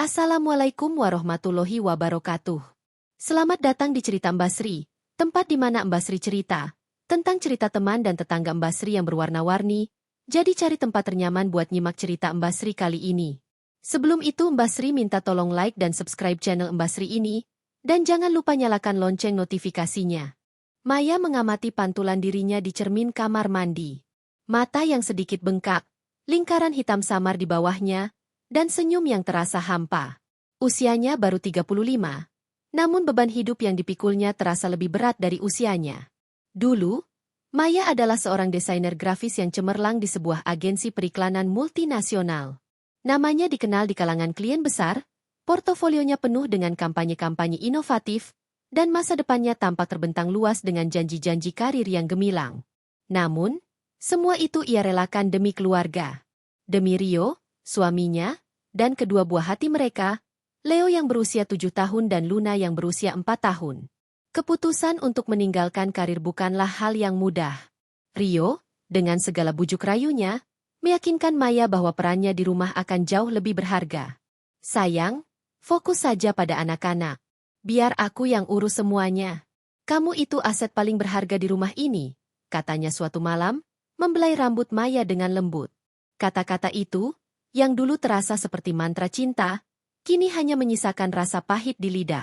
Assalamualaikum warahmatullahi wabarakatuh. Selamat datang di cerita Mbak Sri, tempat di mana Mbak Sri cerita tentang cerita teman dan tetangga Mbak Sri yang berwarna-warni. Jadi cari tempat ternyaman buat nyimak cerita Mbak Sri kali ini. Sebelum itu Mbak Sri minta tolong like dan subscribe channel Mbak Sri ini, dan jangan lupa nyalakan lonceng notifikasinya. Maya mengamati pantulan dirinya di cermin kamar mandi. Mata yang sedikit bengkak, lingkaran hitam samar di bawahnya, dan senyum yang terasa hampa. Usianya baru 35, namun beban hidup yang dipikulnya terasa lebih berat dari usianya. Dulu, Maya adalah seorang desainer grafis yang cemerlang di sebuah agensi periklanan multinasional. Namanya dikenal di kalangan klien besar, portofolionya penuh dengan kampanye-kampanye inovatif, dan masa depannya tampak terbentang luas dengan janji-janji karir yang gemilang. Namun, semua itu ia relakan demi keluarga. Demi Rio, suaminya, dan kedua buah hati mereka, Leo yang berusia 7 tahun dan Luna yang berusia 4 tahun. Keputusan untuk meninggalkan karir bukanlah hal yang mudah. Rio, dengan segala bujuk rayunya, meyakinkan Maya bahwa perannya di rumah akan jauh lebih berharga. Sayang, fokus saja pada anak-anak. Biar aku yang urus semuanya. Kamu itu aset paling berharga di rumah ini, katanya suatu malam, membelai rambut Maya dengan lembut. Kata-kata itu, yang dulu terasa seperti mantra cinta, kini hanya menyisakan rasa pahit di lidah.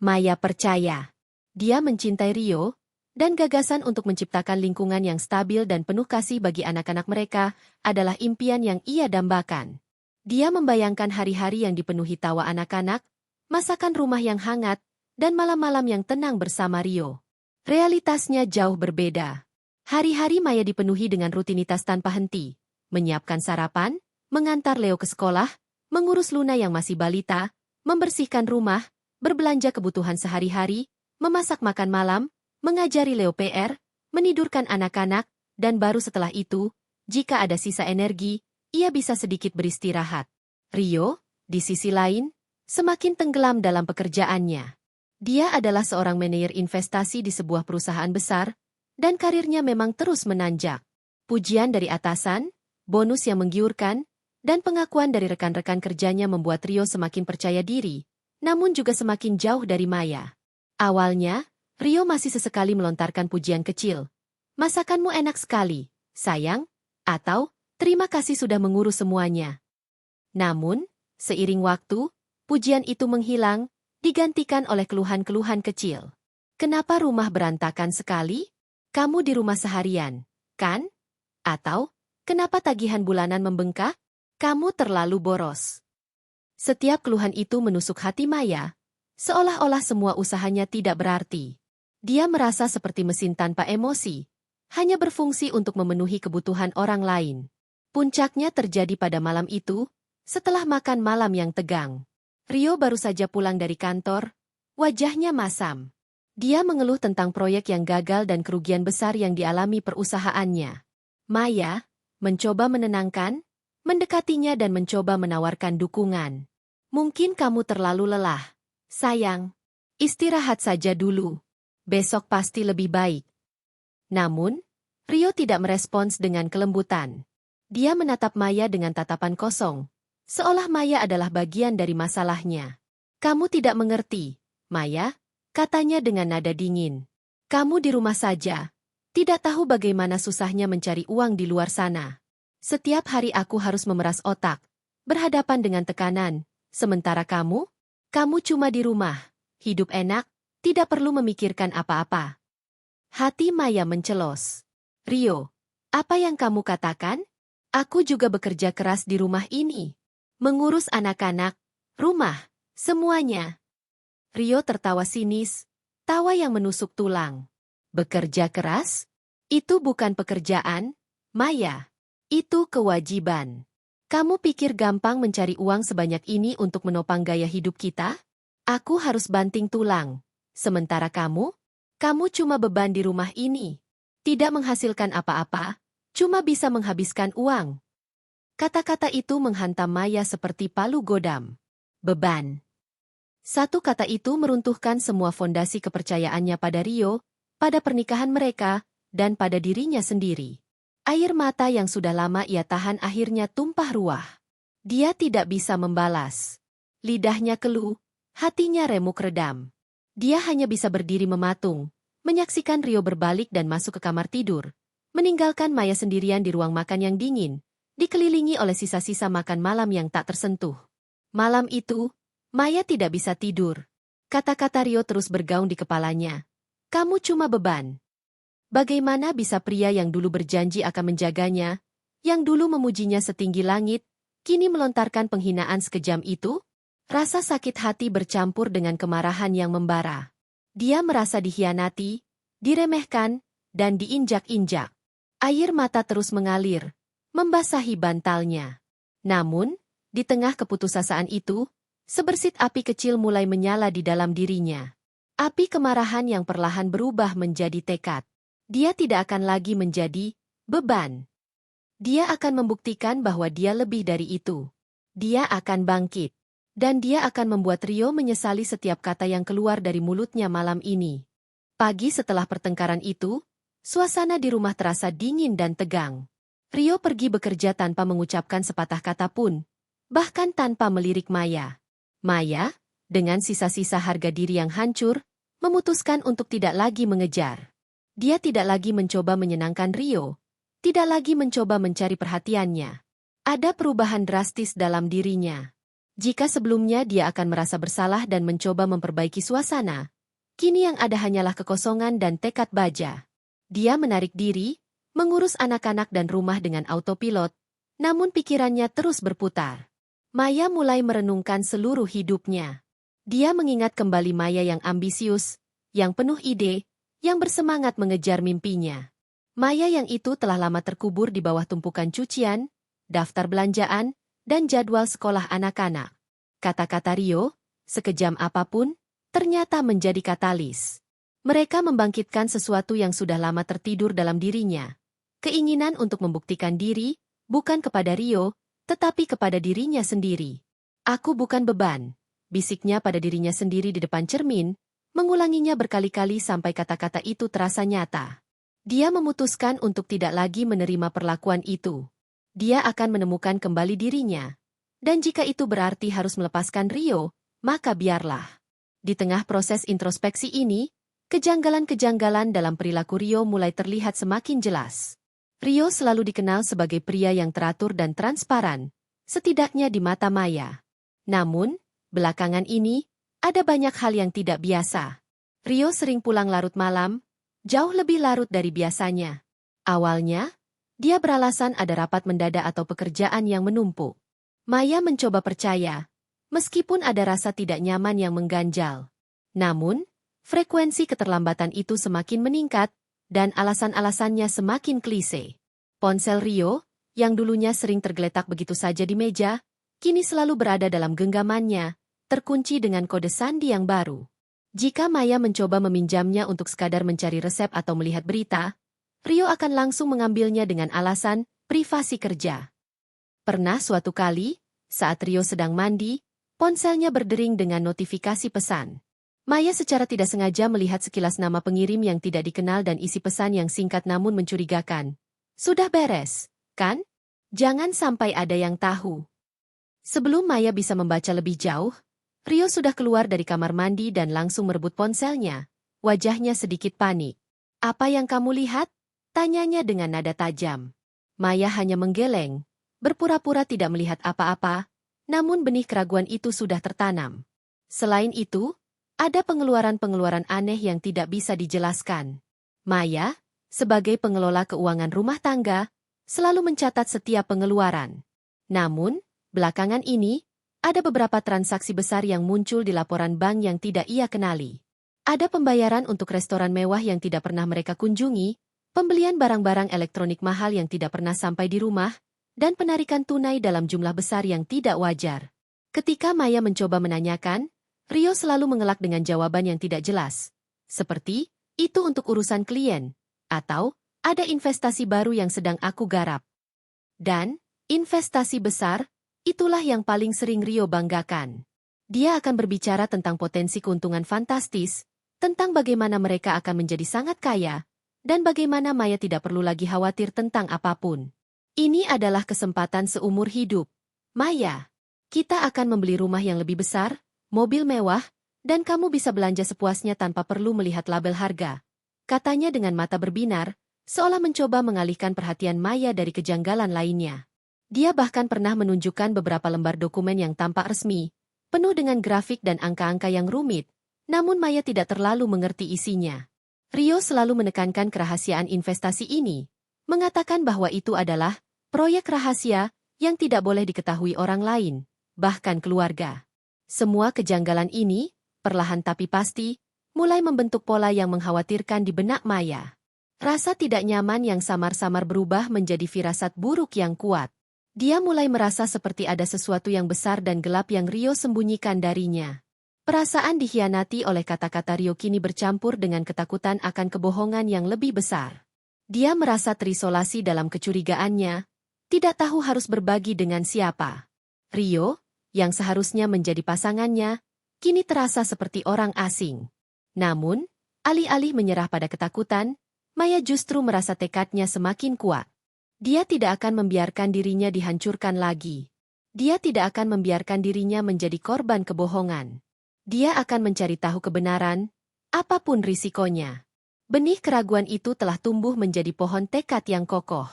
Maya percaya. Dia mencintai Rio, dan gagasan untuk menciptakan lingkungan yang stabil dan penuh kasih bagi anak-anak mereka adalah impian yang ia dambakan. Dia membayangkan hari-hari yang dipenuhi tawa anak-anak, masakan rumah yang hangat, dan malam-malam yang tenang bersama Rio. Realitasnya jauh berbeda. Hari-hari Maya dipenuhi dengan rutinitas tanpa henti. Menyiapkan sarapan, mengantar Leo ke sekolah, mengurus Luna yang masih balita, membersihkan rumah, berbelanja kebutuhan sehari-hari, memasak makan malam, mengajari Leo PR, menidurkan anak-anak, dan baru setelah itu, jika ada sisa energi, ia bisa sedikit beristirahat. Rio, di sisi lain, semakin tenggelam dalam pekerjaannya. Dia adalah seorang manajer investasi di sebuah perusahaan besar, dan karirnya memang terus menanjak. Pujian dari atasan, bonus yang menggiurkan, dan pengakuan dari rekan-rekan kerjanya membuat Rio semakin percaya diri, namun juga semakin jauh dari Maya. Awalnya, Rio masih sesekali melontarkan pujian kecil. Masakanmu enak sekali, sayang, atau terima kasih sudah mengurus semuanya. Namun, seiring waktu, pujian itu menghilang, digantikan oleh keluhan-keluhan kecil. Kenapa rumah berantakan sekali? Kamu di rumah seharian, kan? Atau, kenapa tagihan bulanan membengkak? Kamu terlalu boros. Setiap keluhan itu menusuk hati Maya, seolah-olah semua usahanya tidak berarti. Dia merasa seperti mesin tanpa emosi, hanya berfungsi untuk memenuhi kebutuhan orang lain. Puncaknya terjadi pada malam itu, setelah makan malam yang tegang. Rio baru saja pulang dari kantor, wajahnya masam. Dia mengeluh tentang proyek yang gagal dan kerugian besar yang dialami perusahaannya. Maya mencoba menenangkan, mendekatinya dan mencoba menawarkan dukungan. Mungkin kamu terlalu lelah. Sayang, istirahat saja dulu. Besok pasti lebih baik. Namun, Rio tidak merespons dengan kelembutan. Dia menatap Maya dengan tatapan kosong, seolah Maya adalah bagian dari masalahnya. Kamu tidak mengerti, Maya, katanya dengan nada dingin. Kamu di rumah saja, tidak tahu bagaimana susahnya mencari uang di luar sana. Setiap hari aku harus memeras otak, berhadapan dengan tekanan, sementara kamu cuma di rumah, hidup enak, tidak perlu memikirkan apa-apa. Hati Maya mencelos. Rio, apa yang kamu katakan? Aku juga bekerja keras di rumah ini. Mengurus anak-anak, rumah, semuanya. Rio tertawa sinis, tawa yang menusuk tulang. Bekerja keras? Itu bukan pekerjaan, Maya. Itu kewajiban. Kamu pikir gampang mencari uang sebanyak ini untuk menopang gaya hidup kita? Aku harus banting tulang. Sementara kamu cuma beban di rumah ini. Tidak menghasilkan apa-apa, cuma bisa menghabiskan uang. Kata-kata itu menghantam Maya seperti palu godam. Beban. Satu kata itu meruntuhkan semua fondasi kepercayaannya pada Rio, pada pernikahan mereka, dan pada dirinya sendiri. Air mata yang sudah lama ia tahan akhirnya tumpah ruah. Dia tidak bisa membalas. Lidahnya keluh, hatinya remuk redam. Dia hanya bisa berdiri mematung, menyaksikan Rio berbalik dan masuk ke kamar tidur, meninggalkan Maya sendirian di ruang makan yang dingin, dikelilingi oleh sisa-sisa makan malam yang tak tersentuh. Malam itu, Maya tidak bisa tidur. Kata-kata Rio terus bergaung di kepalanya. Kamu cuma beban. Bagaimana bisa pria yang dulu berjanji akan menjaganya, yang dulu memujinya setinggi langit, kini melontarkan penghinaan sekejam itu? Rasa sakit hati bercampur dengan kemarahan yang membara. Dia merasa dikhianati, diremehkan, dan diinjak-injak. Air mata terus mengalir, membasahi bantalnya. Namun, di tengah keputusasaan itu, sebersit api kecil mulai menyala di dalam dirinya. Api kemarahan yang perlahan berubah menjadi tekad. Dia tidak akan lagi menjadi beban. Dia akan membuktikan bahwa dia lebih dari itu. Dia akan bangkit. Dan dia akan membuat Rio menyesali setiap kata yang keluar dari mulutnya malam ini. Pagi setelah pertengkaran itu, suasana di rumah terasa dingin dan tegang. Rio pergi bekerja tanpa mengucapkan sepatah kata pun, bahkan tanpa melirik Maya. Maya, dengan sisa-sisa harga diri yang hancur, memutuskan untuk tidak lagi mengejar. Dia tidak lagi mencoba menyenangkan Rio, tidak lagi mencoba mencari perhatiannya. Ada perubahan drastis dalam dirinya. Jika sebelumnya dia akan merasa bersalah dan mencoba memperbaiki suasana, kini yang ada hanyalah kekosongan dan tekad baja. Dia menarik diri, mengurus anak-anak dan rumah dengan autopilot, namun pikirannya terus berputar. Maya mulai merenungkan seluruh hidupnya. Dia mengingat kembali Maya yang ambisius, yang penuh ide, yang bersemangat mengejar mimpinya. Maya yang itu telah lama terkubur di bawah tumpukan cucian, daftar belanjaan, dan jadwal sekolah anak-anak. Kata-kata Rio, sekejam apapun, ternyata menjadi katalis. Mereka membangkitkan sesuatu yang sudah lama tertidur dalam dirinya. Keinginan untuk membuktikan diri, bukan kepada Rio, tetapi kepada dirinya sendiri. Aku bukan beban, bisiknya pada dirinya sendiri di depan cermin, mengulanginya berkali-kali sampai kata-kata itu terasa nyata. Dia memutuskan untuk tidak lagi menerima perlakuan itu. Dia akan menemukan kembali dirinya. Dan jika itu berarti harus melepaskan Rio, maka biarlah. Di tengah proses introspeksi ini, kejanggalan-kejanggalan dalam perilaku Rio mulai terlihat semakin jelas. Rio selalu dikenal sebagai pria yang teratur dan transparan, setidaknya di mata Maya. Namun, belakangan ini, ada banyak hal yang tidak biasa. Rio sering pulang larut malam, jauh lebih larut dari biasanya. Awalnya, dia beralasan ada rapat mendadak atau pekerjaan yang menumpuk. Maya mencoba percaya, meskipun ada rasa tidak nyaman yang mengganjal. Namun, frekuensi keterlambatan itu semakin meningkat, dan alasan-alasannya semakin klise. Ponsel Rio, yang dulunya sering tergeletak begitu saja di meja, kini selalu berada dalam genggamannya, terkunci dengan kode sandi yang baru. Jika Maya mencoba meminjamnya untuk sekadar mencari resep atau melihat berita, Rio akan langsung mengambilnya dengan alasan privasi kerja. Pernah suatu kali, saat Rio sedang mandi, ponselnya berdering dengan notifikasi pesan. Maya secara tidak sengaja melihat sekilas nama pengirim yang tidak dikenal dan isi pesan yang singkat namun mencurigakan. Sudah beres, kan? Jangan sampai ada yang tahu. Sebelum Maya bisa membaca lebih jauh, Rio sudah keluar dari kamar mandi dan langsung merebut ponselnya. Wajahnya sedikit panik. Apa yang kamu lihat? Tanyanya dengan nada tajam. Maya hanya menggeleng, berpura-pura tidak melihat apa-apa, namun benih keraguan itu sudah tertanam. Selain itu, ada pengeluaran-pengeluaran aneh yang tidak bisa dijelaskan. Maya, sebagai pengelola keuangan rumah tangga, selalu mencatat setiap pengeluaran. Namun, belakangan ini, ada beberapa transaksi besar yang muncul di laporan bank yang tidak ia kenali. Ada pembayaran untuk restoran mewah yang tidak pernah mereka kunjungi, pembelian barang-barang elektronik mahal yang tidak pernah sampai di rumah, dan penarikan tunai dalam jumlah besar yang tidak wajar. Ketika Maya mencoba menanyakan, Rio selalu mengelak dengan jawaban yang tidak jelas. Seperti, itu untuk urusan klien, atau, ada investasi baru yang sedang aku garap. Dan, investasi besar, itulah yang paling sering Rio banggakan. Dia akan berbicara tentang potensi keuntungan fantastis, tentang bagaimana mereka akan menjadi sangat kaya, dan bagaimana Maya tidak perlu lagi khawatir tentang apapun. Ini adalah kesempatan seumur hidup. Maya. Kita akan membeli rumah yang lebih besar, mobil mewah, dan kamu bisa belanja sepuasnya tanpa perlu melihat label harga. Katanya dengan mata berbinar, seolah mencoba mengalihkan perhatian Maya dari kejanggalan lainnya. Dia bahkan pernah menunjukkan beberapa lembar dokumen yang tampak resmi, penuh dengan grafik dan angka-angka yang rumit, namun Maya tidak terlalu mengerti isinya. Rio selalu menekankan kerahasiaan investasi ini, mengatakan bahwa itu adalah proyek rahasia yang tidak boleh diketahui orang lain, bahkan keluarga. Semua kejanggalan ini, perlahan tapi pasti, mulai membentuk pola yang mengkhawatirkan di benak Maya. Rasa tidak nyaman yang samar-samar berubah menjadi firasat buruk yang kuat. Dia mulai merasa seperti ada sesuatu yang besar dan gelap yang Rio sembunyikan darinya. Perasaan dikhianati oleh kata-kata Rio kini bercampur dengan ketakutan akan kebohongan yang lebih besar. Dia merasa terisolasi dalam kecurigaannya, tidak tahu harus berbagi dengan siapa. Rio, yang seharusnya menjadi pasangannya, kini terasa seperti orang asing. Namun, alih-alih menyerah pada ketakutan, Maya justru merasa tekadnya semakin kuat. Dia tidak akan membiarkan dirinya dihancurkan lagi. Dia tidak akan membiarkan dirinya menjadi korban kebohongan. Dia akan mencari tahu kebenaran, apapun risikonya. Benih keraguan itu telah tumbuh menjadi pohon tekad yang kokoh.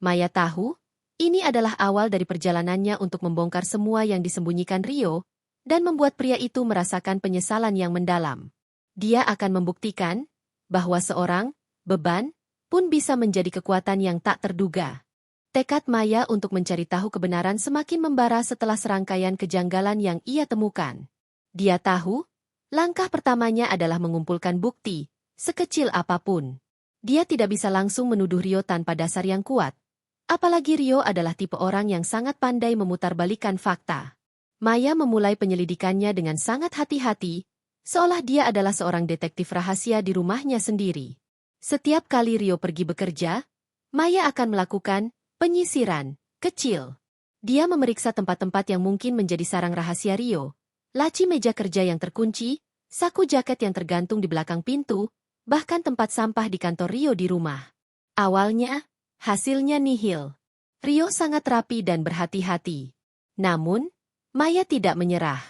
Maya tahu, ini adalah awal dari perjalanannya untuk membongkar semua yang disembunyikan Rio, dan membuat pria itu merasakan penyesalan yang mendalam. Dia akan membuktikan bahwa seorang beban pun bisa menjadi kekuatan yang tak terduga. Tekad Maya untuk mencari tahu kebenaran semakin membara setelah serangkaian kejanggalan yang ia temukan. Dia tahu, langkah pertamanya adalah mengumpulkan bukti, sekecil apapun. Dia tidak bisa langsung menuduh Rio tanpa dasar yang kuat. Apalagi Rio adalah tipe orang yang sangat pandai memutarbalikkan fakta. Maya memulai penyelidikannya dengan sangat hati-hati, seolah dia adalah seorang detektif rahasia di rumahnya sendiri. Setiap kali Rio pergi bekerja, Maya akan melakukan penyisiran kecil. Dia memeriksa tempat-tempat yang mungkin menjadi sarang rahasia Rio, laci meja kerja yang terkunci, saku jaket yang tergantung di belakang pintu, bahkan tempat sampah di kantor Rio di rumah. Awalnya, hasilnya nihil. Rio sangat rapi dan berhati-hati. Namun, Maya tidak menyerah.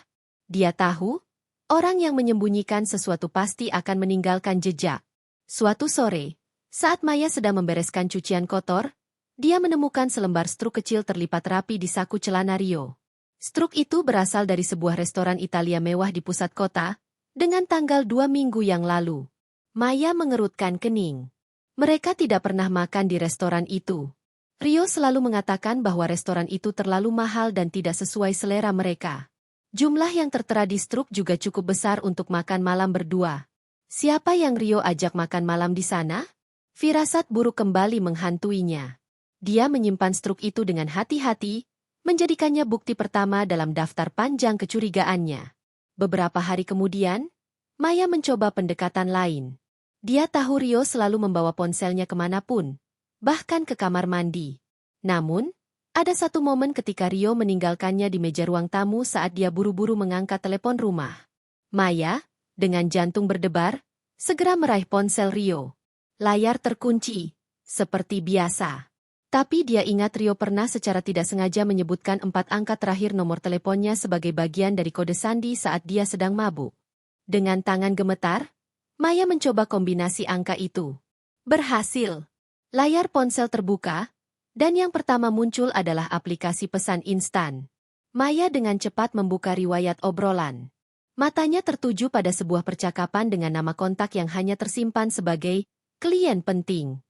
Dia tahu, orang yang menyembunyikan sesuatu pasti akan meninggalkan jejak. Suatu sore, saat Maya sedang membereskan cucian kotor, dia menemukan selembar struk kecil terlipat rapi di saku celana Rio. Struk itu berasal dari sebuah restoran Italia mewah di pusat kota, dengan tanggal 2 minggu yang lalu. Maya mengerutkan kening. Mereka tidak pernah makan di restoran itu. Rio selalu mengatakan bahwa restoran itu terlalu mahal dan tidak sesuai selera mereka. Jumlah yang tertera di struk juga cukup besar untuk makan malam berdua. Siapa yang Rio ajak makan malam di sana? Firasat buruk kembali menghantuinya. Dia menyimpan struk itu dengan hati-hati, menjadikannya bukti pertama dalam daftar panjang kecurigaannya. Beberapa hari kemudian, Maya mencoba pendekatan lain. Dia tahu Rio selalu membawa ponselnya kemanapun, bahkan ke kamar mandi. Namun, ada satu momen ketika Rio meninggalkannya di meja ruang tamu saat dia buru-buru mengangkat telepon rumah. Maya, dengan jantung berdebar, segera meraih ponsel Rio. Layar terkunci, seperti biasa. Tapi dia ingat Rio pernah secara tidak sengaja menyebutkan 4 angka terakhir nomor teleponnya sebagai bagian dari kode sandi saat dia sedang mabuk. Dengan tangan gemetar, Maya mencoba kombinasi angka itu. Berhasil. Layar ponsel terbuka, dan yang pertama muncul adalah aplikasi pesan instan. Maya dengan cepat membuka riwayat obrolan. Matanya tertuju pada sebuah percakapan dengan nama kontak yang hanya tersimpan sebagai klien penting.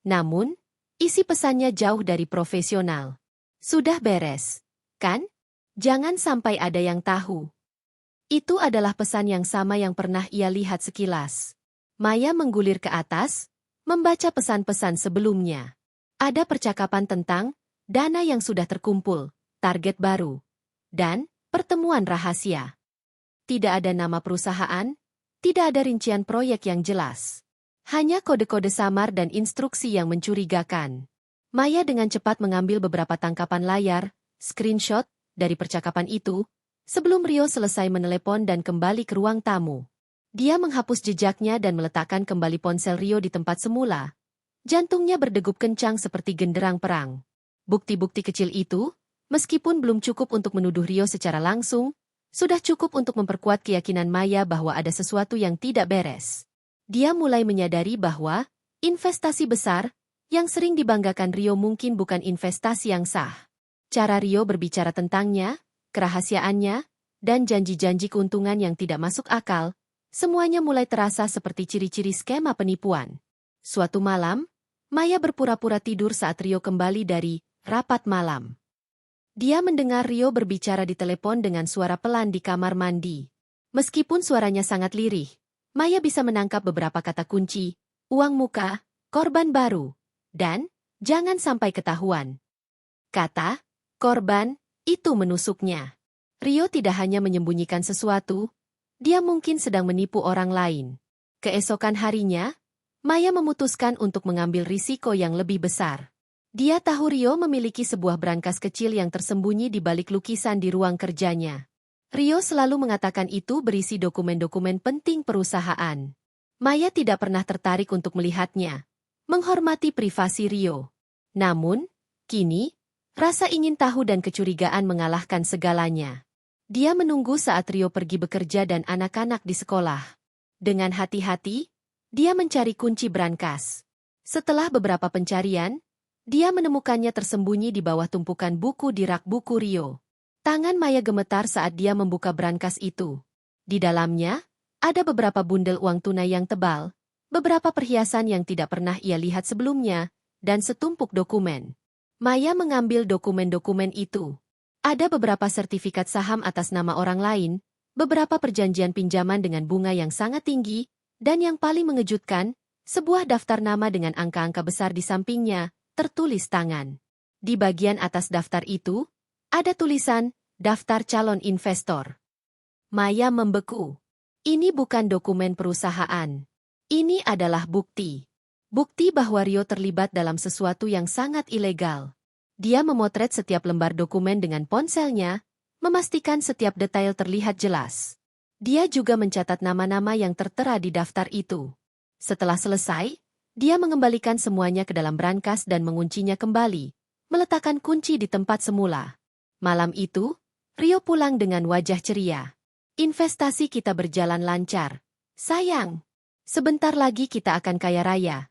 Namun, isi pesannya jauh dari profesional. Sudah beres, kan? Jangan sampai ada yang tahu. Itu adalah pesan yang sama yang pernah ia lihat sekilas. Maya menggulir ke atas, membaca pesan-pesan sebelumnya. Ada percakapan tentang dana yang sudah terkumpul, target baru, dan pertemuan rahasia. Tidak ada nama perusahaan, tidak ada rincian proyek yang jelas. Hanya kode-kode samar dan instruksi yang mencurigakan. Maya dengan cepat mengambil beberapa tangkapan layar, screenshot, dari percakapan itu, sebelum Rio selesai menelepon dan kembali ke ruang tamu. Dia menghapus jejaknya dan meletakkan kembali ponsel Rio di tempat semula. Jantungnya berdegup kencang seperti genderang perang. Bukti-bukti kecil itu, Meskipun belum cukup untuk menuduh Rio secara langsung, sudah cukup untuk memperkuat keyakinan Maya bahwa ada sesuatu yang tidak beres. Dia mulai menyadari bahwa investasi besar yang sering dibanggakan Rio mungkin bukan investasi yang sah. Cara Rio berbicara tentangnya, kerahasiaannya, dan janji-janji keuntungan yang tidak masuk akal, semuanya mulai terasa seperti ciri-ciri skema penipuan. Suatu malam, Maya berpura-pura tidur saat Rio kembali dari rapat malam. Dia mendengar Rio berbicara di telepon dengan suara pelan di kamar mandi. Meskipun suaranya sangat lirih, Maya bisa menangkap beberapa kata kunci, uang muka, korban baru, dan jangan sampai ketahuan. Kata, korban, itu menusuknya. Rio tidak hanya menyembunyikan sesuatu, dia mungkin sedang menipu orang lain. Keesokan harinya, Maya memutuskan untuk mengambil risiko yang lebih besar. Dia tahu Rio memiliki sebuah brankas kecil yang tersembunyi di balik lukisan di ruang kerjanya. Rio selalu mengatakan itu berisi dokumen-dokumen penting perusahaan. Maya tidak pernah tertarik untuk melihatnya, menghormati privasi Rio. Namun, kini, rasa ingin tahu dan kecurigaan mengalahkan segalanya. Dia menunggu saat Rio pergi bekerja dan anak-anak di sekolah. Dengan hati-hati, dia mencari kunci brankas. Setelah beberapa pencarian, dia menemukannya tersembunyi di bawah tumpukan buku di rak buku Rio. Tangan Maya gemetar saat dia membuka brankas itu. Di dalamnya, ada beberapa bundel uang tunai yang tebal, beberapa perhiasan yang tidak pernah ia lihat sebelumnya, dan setumpuk dokumen. Maya mengambil dokumen-dokumen itu. Ada beberapa sertifikat saham atas nama orang lain, beberapa perjanjian pinjaman dengan bunga yang sangat tinggi, dan yang paling mengejutkan, sebuah daftar nama dengan angka-angka besar di sampingnya, tertulis tangan. Di bagian atas daftar itu, ada tulisan, daftar calon investor. Maya membeku. Ini bukan dokumen perusahaan. Ini adalah bukti. Bukti bahwa Rio terlibat dalam sesuatu yang sangat ilegal. Dia memotret setiap lembar dokumen dengan ponselnya, memastikan setiap detail terlihat jelas. Dia juga mencatat nama-nama yang tertera di daftar itu. Setelah selesai, dia mengembalikan semuanya ke dalam brankas dan menguncinya kembali, meletakkan kunci di tempat semula. Malam itu, Rio pulang dengan wajah ceria. Investasi kita berjalan lancar. Sayang, sebentar lagi kita akan kaya raya,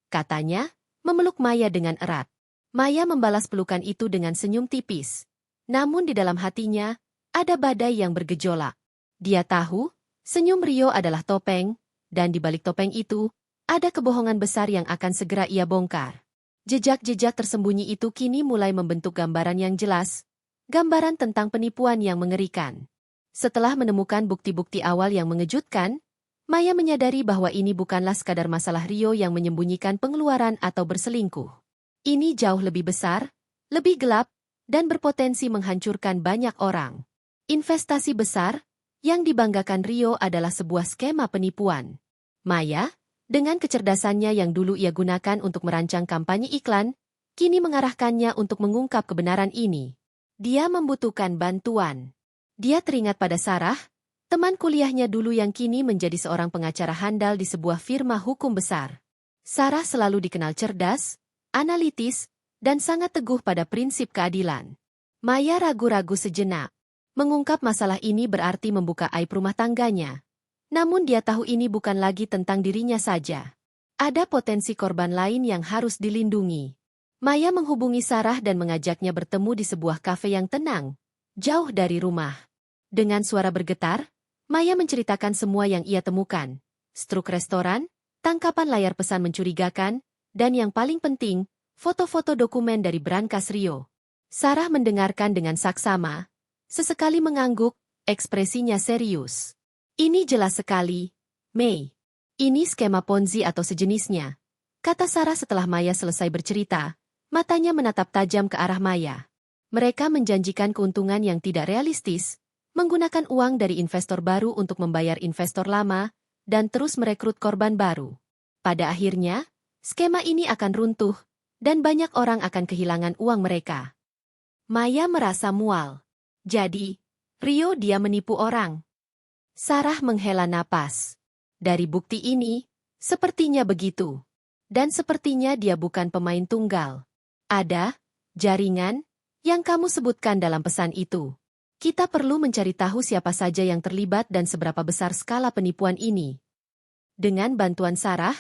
katanya, memeluk Maya dengan erat. Maya membalas pelukan itu dengan senyum tipis. Namun di dalam hatinya, ada badai yang bergejolak. Dia tahu, senyum Rio adalah topeng, dan di balik topeng itu, ada kebohongan besar yang akan segera ia bongkar. Jejak-jejak tersembunyi itu kini mulai membentuk gambaran yang jelas, gambaran tentang penipuan yang mengerikan. Setelah menemukan bukti-bukti awal yang mengejutkan, Maya menyadari bahwa ini bukanlah sekadar masalah Rio yang menyembunyikan pengeluaran atau berselingkuh. Ini jauh lebih besar, lebih gelap, dan berpotensi menghancurkan banyak orang. Investasi besar yang dibanggakan Rio adalah sebuah skema penipuan. Maya, dengan kecerdasannya yang dulu ia gunakan untuk merancang kampanye iklan, kini mengarahkannya untuk mengungkap kebenaran ini. Dia membutuhkan bantuan. Dia teringat pada Sarah, teman kuliahnya dulu yang kini menjadi seorang pengacara handal di sebuah firma hukum besar. Sarah selalu dikenal cerdas, analitis, dan sangat teguh pada prinsip keadilan. Maya ragu-ragu sejenak. Mengungkap masalah ini berarti membuka aib rumah tangganya. Namun dia tahu ini bukan lagi tentang dirinya saja. Ada potensi korban lain yang harus dilindungi. Maya menghubungi Sarah dan mengajaknya bertemu di sebuah kafe yang tenang, jauh dari rumah. Dengan suara bergetar, Maya menceritakan semua yang ia temukan. Struk restoran, tangkapan layar pesan mencurigakan, dan yang paling penting, foto-foto dokumen dari brankas Rio. Sarah mendengarkan dengan saksama, sesekali mengangguk, ekspresinya serius. Ini jelas sekali, Mei. Ini skema Ponzi atau sejenisnya, kata Sarah setelah Maya selesai bercerita, matanya menatap tajam ke arah Maya. Mereka menjanjikan keuntungan yang tidak realistis, menggunakan uang dari investor baru untuk membayar investor lama, dan terus merekrut korban baru. Pada akhirnya, skema ini akan runtuh, dan banyak orang akan kehilangan uang mereka. Maya merasa mual. Jadi, Rio dia menipu orang. Sarah menghela napas. Dari bukti ini, sepertinya begitu. Dan sepertinya dia bukan pemain tunggal. Ada jaringan yang kamu sebutkan dalam pesan itu. Kita perlu mencari tahu siapa saja yang terlibat dan seberapa besar skala penipuan ini. Dengan bantuan Sarah,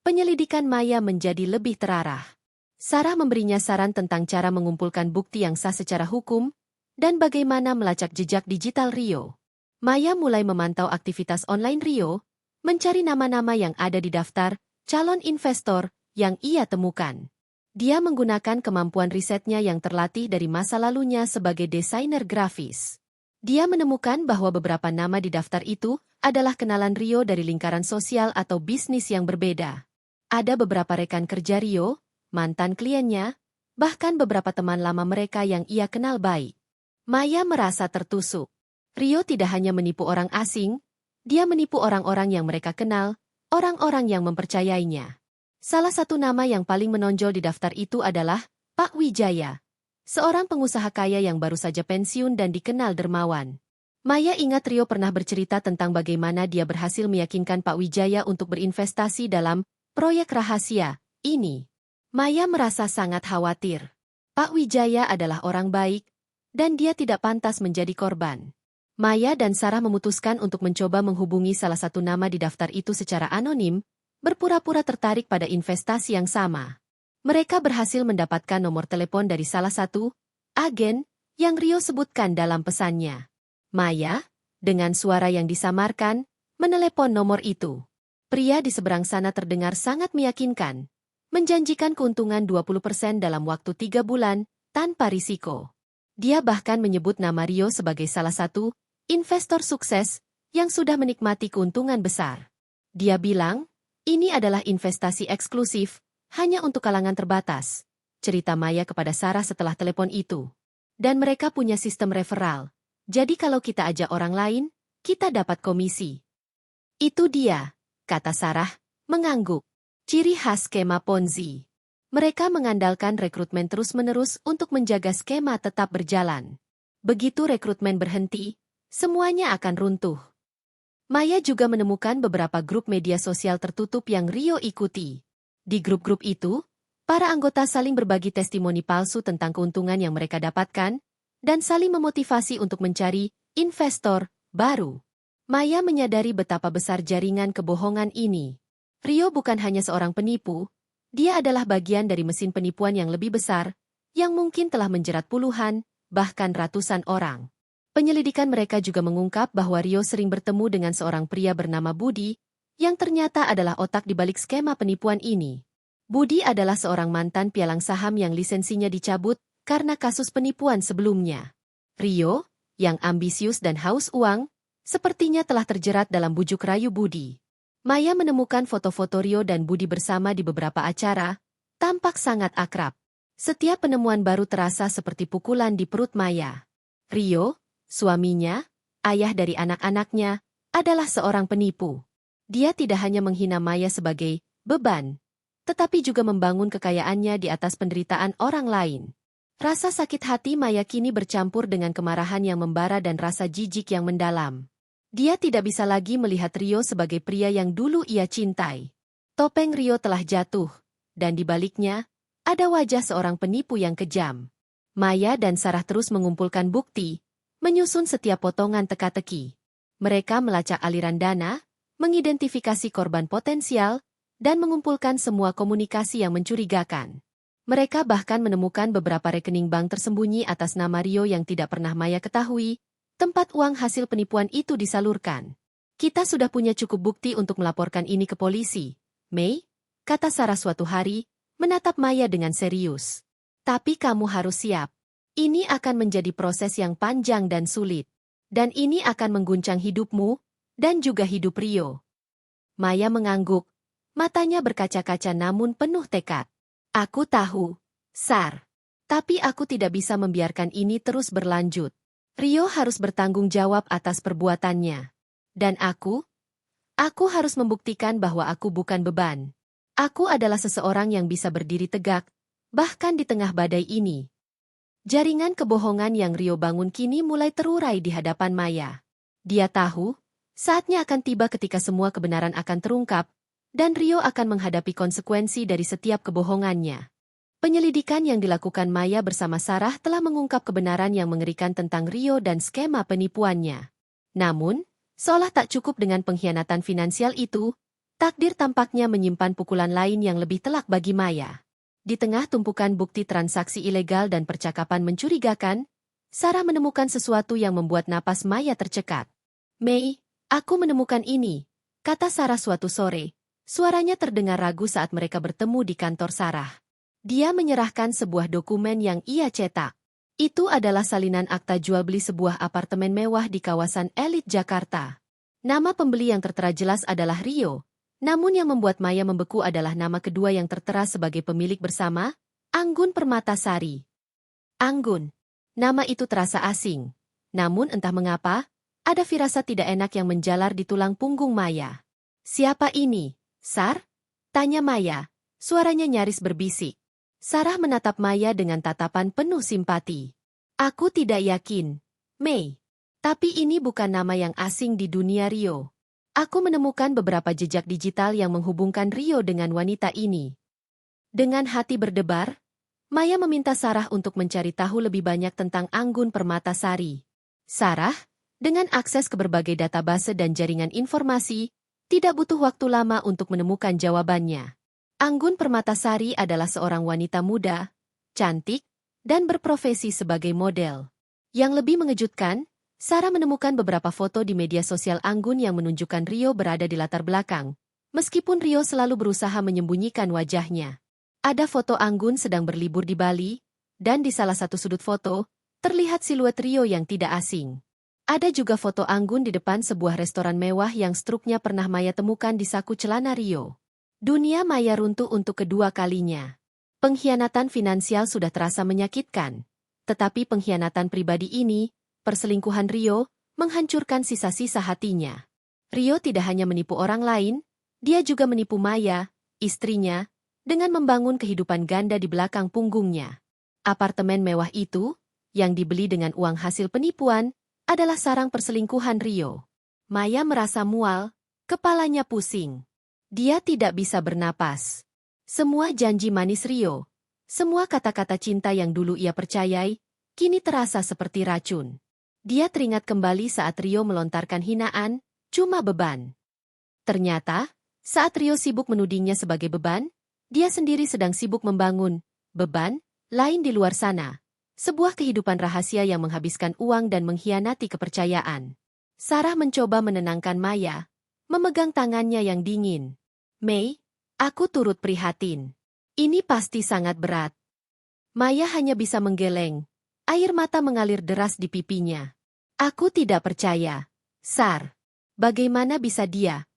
penyelidikan Maya menjadi lebih terarah. Sarah memberinya saran tentang cara mengumpulkan bukti yang sah secara hukum dan bagaimana melacak jejak digital Rio. Maya mulai memantau aktivitas online Rio, mencari nama-nama yang ada di daftar calon investor yang ia temukan. Dia menggunakan kemampuan risetnya yang terlatih dari masa lalunya sebagai desainer grafis. Dia menemukan bahwa beberapa nama di daftar itu adalah kenalan Rio dari lingkaran sosial atau bisnis yang berbeda. Ada beberapa rekan kerja Rio, mantan kliennya, bahkan beberapa teman lama mereka yang ia kenal baik. Maya merasa tertusuk. Rio tidak hanya menipu orang asing, dia menipu orang-orang yang mereka kenal, orang-orang yang mempercayainya. Salah satu nama yang paling menonjol di daftar itu adalah Pak Wijaya, seorang pengusaha kaya yang baru saja pensiun dan dikenal dermawan. Maya ingat Rio pernah bercerita tentang bagaimana dia berhasil meyakinkan Pak Wijaya untuk berinvestasi dalam proyek rahasia ini. Maya merasa sangat khawatir. Pak Wijaya adalah orang baik, dan dia tidak pantas menjadi korban. Maya dan Sarah memutuskan untuk mencoba menghubungi salah satu nama di daftar itu secara anonim, berpura-pura tertarik pada investasi yang sama. Mereka berhasil mendapatkan nomor telepon dari salah satu agen yang Rio sebutkan dalam pesannya. Maya, dengan suara yang disamarkan, menelepon nomor itu. Pria di seberang sana terdengar sangat meyakinkan, menjanjikan keuntungan 20% dalam waktu 3 bulan, tanpa risiko. Dia bahkan menyebut nama Rio sebagai salah satu investor sukses yang sudah menikmati keuntungan besar. Dia bilang, ini adalah investasi eksklusif, hanya untuk kalangan terbatas. Cerita Maya kepada Sarah setelah telepon itu. Dan mereka punya sistem referral. Jadi kalau kita ajak orang lain, kita dapat komisi. Itu dia, kata Sarah, mengangguk. Ciri khas skema Ponzi. Mereka mengandalkan rekrutmen terus-menerus untuk menjaga skema tetap berjalan. Begitu rekrutmen berhenti, semuanya akan runtuh. Maya juga menemukan beberapa grup media sosial tertutup yang Rio ikuti. Di grup-grup itu, para anggota saling berbagi testimoni palsu tentang keuntungan yang mereka dapatkan, dan saling memotivasi untuk mencari investor baru. Maya menyadari betapa besar jaringan kebohongan ini. Rio bukan hanya seorang penipu, dia adalah bagian dari mesin penipuan yang lebih besar, yang mungkin telah menjerat puluhan, bahkan ratusan orang. Penyelidikan mereka juga mengungkap bahwa Rio sering bertemu dengan seorang pria bernama Budi, yang ternyata adalah otak di balik skema penipuan ini. Budi adalah seorang mantan pialang saham yang lisensinya dicabut karena kasus penipuan sebelumnya. Rio, yang ambisius dan haus uang, sepertinya telah terjerat dalam bujuk rayu Budi. Maya menemukan foto-foto Rio dan Budi bersama di beberapa acara, tampak sangat akrab. Setiap penemuan baru terasa seperti pukulan di perut Maya. Rio, suaminya, ayah dari anak-anaknya, adalah seorang penipu. Dia tidak hanya menghina Maya sebagai beban, tetapi juga membangun kekayaannya di atas penderitaan orang lain. Rasa sakit hati Maya kini bercampur dengan kemarahan yang membara dan rasa jijik yang mendalam. Dia tidak bisa lagi melihat Rio sebagai pria yang dulu ia cintai. Topeng Rio telah jatuh, dan di baliknya, ada wajah seorang penipu yang kejam. Maya dan Sarah terus mengumpulkan bukti, menyusun setiap potongan teka-teki. Mereka melacak aliran dana, mengidentifikasi korban potensial, dan mengumpulkan semua komunikasi yang mencurigakan. Mereka bahkan menemukan beberapa rekening bank tersembunyi atas nama Rio yang tidak pernah Maya ketahui, tempat uang hasil penipuan itu disalurkan. Kita sudah punya cukup bukti untuk melaporkan ini ke polisi, Mei, kata Sarah suatu hari, menatap Maya dengan serius. Tapi kamu harus siap. Ini akan menjadi proses yang panjang dan sulit. Dan ini akan mengguncang hidupmu, dan juga hidup Rio. Maya mengangguk, matanya berkaca-kaca namun penuh tekad. Aku tahu, Sar. Tapi aku tidak bisa membiarkan ini terus berlanjut. Rio harus bertanggung jawab atas perbuatannya. Dan aku harus membuktikan bahwa aku bukan beban. Aku adalah seseorang yang bisa berdiri tegak, bahkan di tengah badai ini. Jaringan kebohongan yang Rio bangun kini mulai terurai di hadapan Maya. Dia tahu, saatnya akan tiba ketika semua kebenaran akan terungkap, dan Rio akan menghadapi konsekuensi dari setiap kebohongannya. Penyelidikan yang dilakukan Maya bersama Sarah telah mengungkap kebenaran yang mengerikan tentang Rio dan skema penipuannya. Namun, seolah tak cukup dengan pengkhianatan finansial itu, takdir tampaknya menyimpan pukulan lain yang lebih telak bagi Maya. Di tengah tumpukan bukti transaksi ilegal dan percakapan mencurigakan, Sarah menemukan sesuatu yang membuat napas Maya tercekat. "Mei, aku menemukan ini," kata Sarah suatu sore. Suaranya terdengar ragu saat mereka bertemu di kantor Sarah. Dia menyerahkan sebuah dokumen yang ia cetak. Itu adalah salinan akta jual beli sebuah apartemen mewah di kawasan elit Jakarta. Nama pembeli yang tertera jelas adalah Rio, namun yang membuat Maya membeku adalah nama kedua yang tertera sebagai pemilik bersama, Anggun Permatasari. Anggun. Nama itu terasa asing. Namun entah mengapa, ada firasat tidak enak yang menjalar di tulang punggung Maya. "Siapa ini, Sar?" tanya Maya. Suaranya nyaris berbisik. Sarah menatap Maya dengan tatapan penuh simpati. "Aku tidak yakin, Mei. Tapi ini bukan nama yang asing di dunia Rio. Aku menemukan beberapa jejak digital yang menghubungkan Rio dengan wanita ini." Dengan hati berdebar, Maya meminta Sarah untuk mencari tahu lebih banyak tentang Anggun Permatasari. Sarah, dengan akses ke berbagai database dan jaringan informasi, tidak butuh waktu lama untuk menemukan jawabannya. Anggun Permatasari adalah seorang wanita muda, cantik, dan berprofesi sebagai model. Yang lebih mengejutkan, Sarah menemukan beberapa foto di media sosial Anggun yang menunjukkan Rio berada di latar belakang, meskipun Rio selalu berusaha menyembunyikan wajahnya. Ada foto Anggun sedang berlibur di Bali, dan di salah satu sudut foto, terlihat siluet Rio yang tidak asing. Ada juga foto Anggun di depan sebuah restoran mewah yang struknya pernah Maya temukan di saku celana Rio. Dunia Maya runtuh untuk kedua kalinya. Pengkhianatan finansial sudah terasa menyakitkan. Tetapi pengkhianatan pribadi ini, perselingkuhan Rio, menghancurkan sisa-sisa hatinya. Rio tidak hanya menipu orang lain, dia juga menipu Maya, istrinya, dengan membangun kehidupan ganda di belakang punggungnya. Apartemen mewah itu, yang dibeli dengan uang hasil penipuan, adalah sarang perselingkuhan Rio. Maya merasa mual, kepalanya pusing. Dia tidak bisa bernapas. Semua janji manis Rio, semua kata-kata cinta yang dulu ia percayai, kini terasa seperti racun. Dia teringat kembali saat Rio melontarkan hinaan, "Cuma beban." Ternyata, saat Rio sibuk menudingnya sebagai beban, dia sendiri sedang sibuk membangun beban lain di luar sana. Sebuah kehidupan rahasia yang menghabiskan uang dan mengkhianati kepercayaan. Sarah mencoba menenangkan Maya, memegang tangannya yang dingin. "Mei, aku turut prihatin. Ini pasti sangat berat." Maya hanya bisa menggeleng. Air mata mengalir deras di pipinya. "Aku tidak percaya, Sar. Bagaimana bisa dia?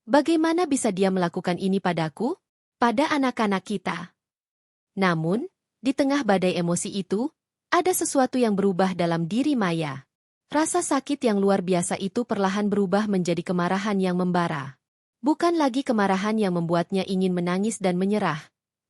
Bagaimana bisa dia melakukan ini padaku? Pada anak-anak kita?" Namun, di tengah badai emosi itu, ada sesuatu yang berubah dalam diri Maya. Rasa sakit yang luar biasa itu perlahan berubah menjadi kemarahan yang membara. Bukan lagi kemarahan yang membuatnya ingin menangis dan menyerah,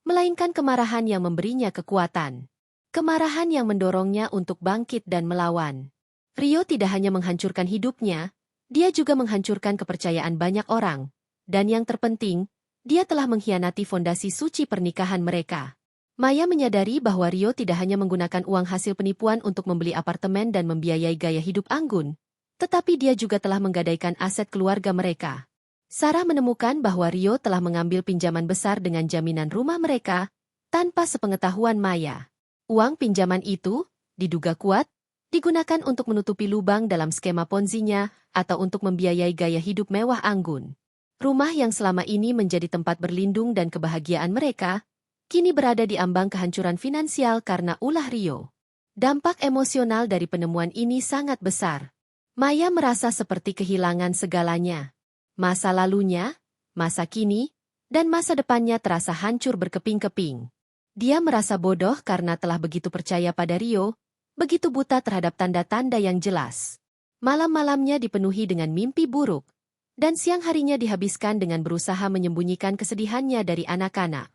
melainkan kemarahan yang memberinya kekuatan. Kemarahan yang mendorongnya untuk bangkit dan melawan. Rio tidak hanya menghancurkan hidupnya, dia juga menghancurkan kepercayaan banyak orang. Dan yang terpenting, dia telah mengkhianati fondasi suci pernikahan mereka. Maya menyadari bahwa Rio tidak hanya menggunakan uang hasil penipuan untuk membeli apartemen dan membiayai gaya hidup Anggun, tetapi dia juga telah menggadaikan aset keluarga mereka. Sarah menemukan bahwa Rio telah mengambil pinjaman besar dengan jaminan rumah mereka, tanpa sepengetahuan Maya. Uang pinjaman itu, diduga kuat, digunakan untuk menutupi lubang dalam skema Ponzi-nya atau untuk membiayai gaya hidup mewah Anggun. Rumah yang selama ini menjadi tempat berlindung dan kebahagiaan mereka, kini berada di ambang kehancuran finansial karena ulah Rio. Dampak emosional dari penemuan ini sangat besar. Maya merasa seperti kehilangan segalanya. Masa lalunya, masa kini, dan masa depannya terasa hancur berkeping-keping. Dia merasa bodoh karena telah begitu percaya pada Rio, begitu buta terhadap tanda-tanda yang jelas. Malam-malamnya dipenuhi dengan mimpi buruk, dan siang harinya dihabiskan dengan berusaha menyembunyikan kesedihannya dari anak-anak.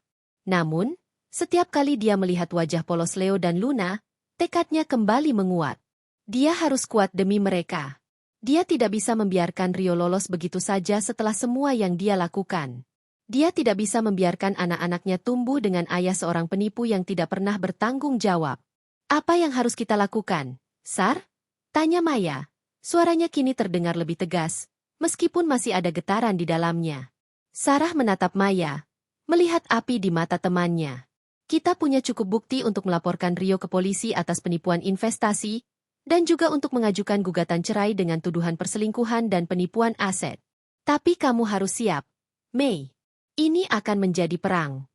Namun, setiap kali dia melihat wajah polos Leo dan Luna, tekadnya kembali menguat. Dia harus kuat demi mereka. Dia tidak bisa membiarkan Rio lolos begitu saja setelah semua yang dia lakukan. Dia tidak bisa membiarkan anak-anaknya tumbuh dengan ayah seorang penipu yang tidak pernah bertanggung jawab. Apa yang harus kita lakukan, Sar? Tanya Maya. Suaranya kini terdengar lebih tegas, meskipun masih ada getaran di dalamnya. Sarah menatap Maya, melihat api di mata temannya. Kita punya cukup bukti untuk melaporkan Rio ke polisi atas penipuan investasi, dan juga untuk mengajukan gugatan cerai dengan tuduhan perselingkuhan dan penipuan aset. Tapi kamu harus siap, Mei. Ini akan menjadi perang.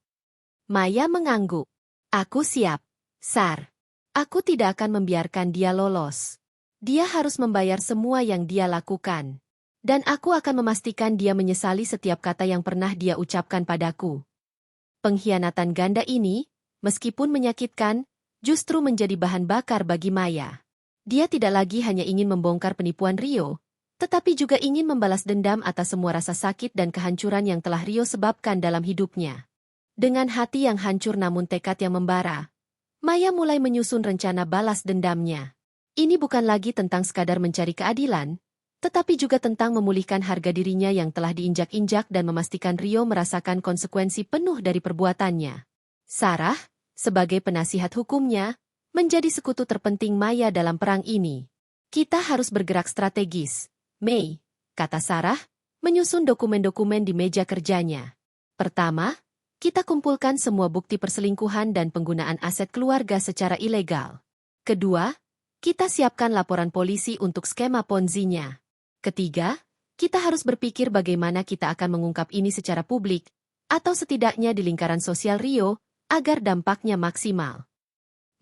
Maya mengangguk. Aku siap, Sar. Aku tidak akan membiarkan dia lolos. Dia harus membayar semua yang dia lakukan. Dan aku akan memastikan dia menyesali setiap kata yang pernah dia ucapkan padaku. Pengkhianatan ganda ini, meskipun menyakitkan, justru menjadi bahan bakar bagi Maya. Dia tidak lagi hanya ingin membongkar penipuan Rio, tetapi juga ingin membalas dendam atas semua rasa sakit dan kehancuran yang telah Rio sebabkan dalam hidupnya. Dengan hati yang hancur namun tekad yang membara, Maya mulai menyusun rencana balas dendamnya. Ini bukan lagi tentang sekadar mencari keadilan, tetapi juga tentang memulihkan harga dirinya yang telah diinjak-injak dan memastikan Rio merasakan konsekuensi penuh dari perbuatannya. Sarah, sebagai penasihat hukumnya, menjadi sekutu terpenting Maya dalam perang ini. Kita harus bergerak strategis. Mei, kata Sarah, menyusun dokumen-dokumen di meja kerjanya. Pertama, kita kumpulkan semua bukti perselingkuhan dan penggunaan aset keluarga secara ilegal. Kedua, kita siapkan laporan polisi untuk skema Ponzi-nya. Ketiga, kita harus berpikir bagaimana kita akan mengungkap ini secara publik, atau setidaknya di lingkaran sosial Rio, agar dampaknya maksimal.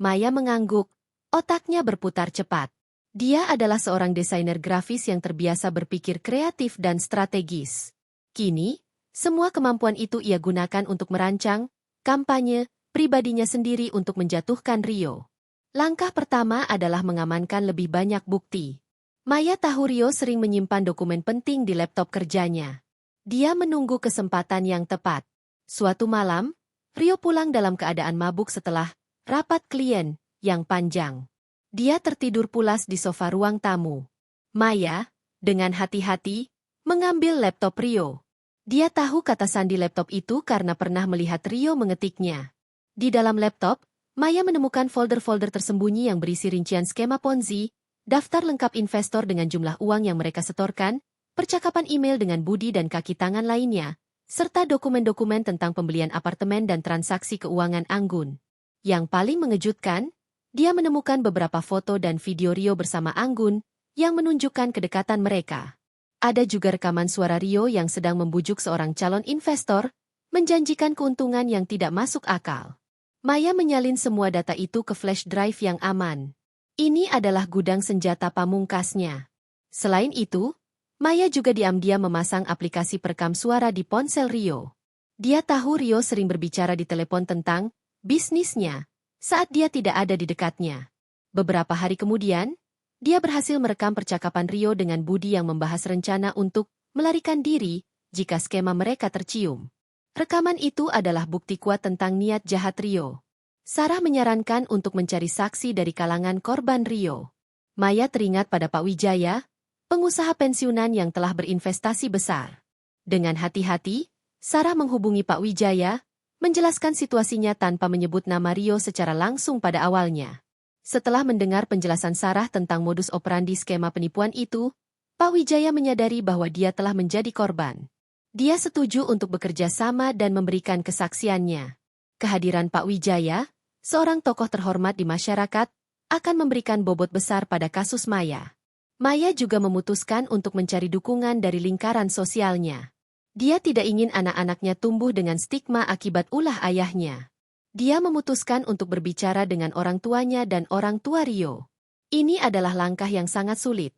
Maya mengangguk, otaknya berputar cepat. Dia adalah seorang desainer grafis yang terbiasa berpikir kreatif dan strategis. Kini, semua kemampuan itu ia gunakan untuk merancang kampanye pribadinya sendiri untuk menjatuhkan Rio. Langkah pertama adalah mengamankan lebih banyak bukti. Maya tahu Rio sering menyimpan dokumen penting di laptop kerjanya. Dia menunggu kesempatan yang tepat. Suatu malam, Rio pulang dalam keadaan mabuk setelah rapat klien yang panjang. Dia tertidur pulas di sofa ruang tamu. Maya, dengan hati-hati, mengambil laptop Rio. Dia tahu kata sandi laptop itu karena pernah melihat Rio mengetiknya. Di dalam laptop, Maya menemukan folder-folder tersembunyi yang berisi rincian skema Ponzi, daftar lengkap investor dengan jumlah uang yang mereka setorkan, percakapan email dengan Budi dan kaki tangan lainnya, serta dokumen-dokumen tentang pembelian apartemen dan transaksi keuangan Anggun. Yang paling mengejutkan, dia menemukan beberapa foto dan video Rio bersama Anggun yang menunjukkan kedekatan mereka. Ada juga rekaman suara Rio yang sedang membujuk seorang calon investor, menjanjikan keuntungan yang tidak masuk akal. Maya menyalin semua data itu ke flash drive yang aman. Ini adalah gudang senjata pamungkasnya. Selain itu, Maya juga diam-diam memasang aplikasi perekam suara di ponsel Rio. Dia tahu Rio sering berbicara di telepon tentang bisnisnya saat dia tidak ada di dekatnya. Beberapa hari kemudian, dia berhasil merekam percakapan Rio dengan Budi yang membahas rencana untuk melarikan diri jika skema mereka tercium. Rekaman itu adalah bukti kuat tentang niat jahat Rio. Sarah menyarankan untuk mencari saksi dari kalangan korban Rio. Maya teringat pada Pak Wijaya, pengusaha pensiunan yang telah berinvestasi besar. Dengan hati-hati, Sarah menghubungi Pak Wijaya, menjelaskan situasinya tanpa menyebut nama Rio secara langsung pada awalnya. Setelah mendengar penjelasan Sarah tentang modus operandi skema penipuan itu, Pak Wijaya menyadari bahwa dia telah menjadi korban. Dia setuju untuk bekerja sama dan memberikan kesaksiannya. Kehadiran Pak Wijaya, seorang tokoh terhormat di masyarakat, akan memberikan bobot besar pada kasus Maya. Maya juga memutuskan untuk mencari dukungan dari lingkaran sosialnya. Dia tidak ingin anak-anaknya tumbuh dengan stigma akibat ulah ayahnya. Dia memutuskan untuk berbicara dengan orang tuanya dan orang tua Rio. Ini adalah langkah yang sangat sulit.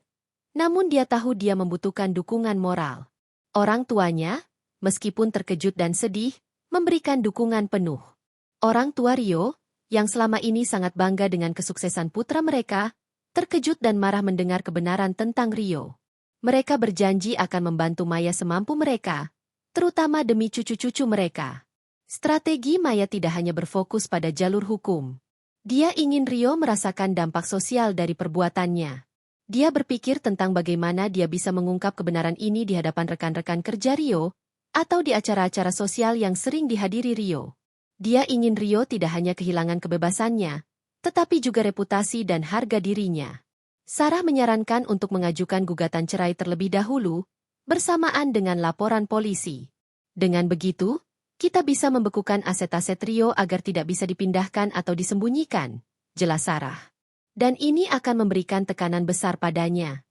Namun dia tahu dia membutuhkan dukungan moral. Orang tuanya, meskipun terkejut dan sedih, memberikan dukungan penuh. Orang tua Rio, yang selama ini sangat bangga dengan kesuksesan putra mereka, terkejut dan marah mendengar kebenaran tentang Rio. Mereka berjanji akan membantu Maya semampu mereka, terutama demi cucu-cucu mereka. Strategi Maya tidak hanya berfokus pada jalur hukum. Dia ingin Rio merasakan dampak sosial dari perbuatannya. Dia berpikir tentang bagaimana dia bisa mengungkap kebenaran ini di hadapan rekan-rekan kerja Rio, atau di acara-acara sosial yang sering dihadiri Rio. Dia ingin Rio tidak hanya kehilangan kebebasannya, tetapi juga reputasi dan harga dirinya. Sarah menyarankan untuk mengajukan gugatan cerai terlebih dahulu, bersamaan dengan laporan polisi. Dengan begitu, kita bisa membekukan aset-aset Rio agar tidak bisa dipindahkan atau disembunyikan, jelas Sarah. Dan ini akan memberikan tekanan besar padanya.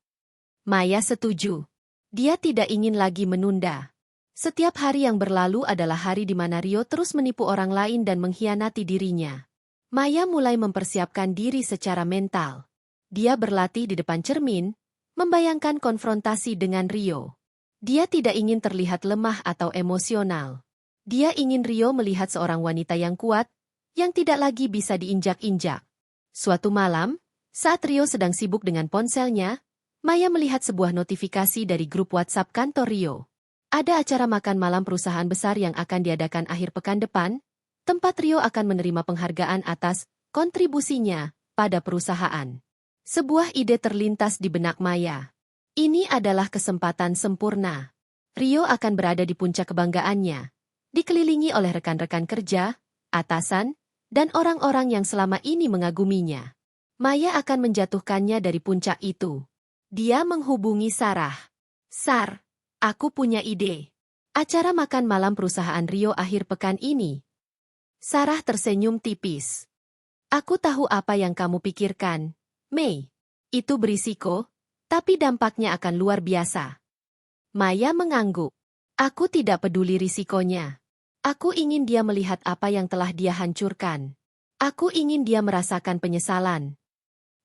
Maya setuju. Dia tidak ingin lagi menunda. Setiap hari yang berlalu adalah hari di mana Rio terus menipu orang lain dan mengkhianati dirinya. Maya mulai mempersiapkan diri secara mental. Dia berlatih di depan cermin, membayangkan konfrontasi dengan Rio. Dia tidak ingin terlihat lemah atau emosional. Dia ingin Rio melihat seorang wanita yang kuat, yang tidak lagi bisa diinjak-injak. Suatu malam, saat Rio sedang sibuk dengan ponselnya, Maya melihat sebuah notifikasi dari grup WhatsApp kantor Rio. Ada acara makan malam perusahaan besar yang akan diadakan akhir pekan depan, tempat Rio akan menerima penghargaan atas kontribusinya pada perusahaan. Sebuah ide terlintas di benak Maya. Ini adalah kesempatan sempurna. Rio akan berada di puncak kebanggaannya, dikelilingi oleh rekan-rekan kerja, atasan, dan orang-orang yang selama ini mengaguminya. Maya akan menjatuhkannya dari puncak itu. Dia menghubungi Sarah. Sar, aku punya ide. Acara makan malam perusahaan Rio akhir pekan ini. Sarah tersenyum tipis. Aku tahu apa yang kamu pikirkan, Mei. Itu berisiko, tapi dampaknya akan luar biasa. Maya mengangguk. Aku tidak peduli risikonya. Aku ingin dia melihat apa yang telah dia hancurkan. Aku ingin dia merasakan penyesalan.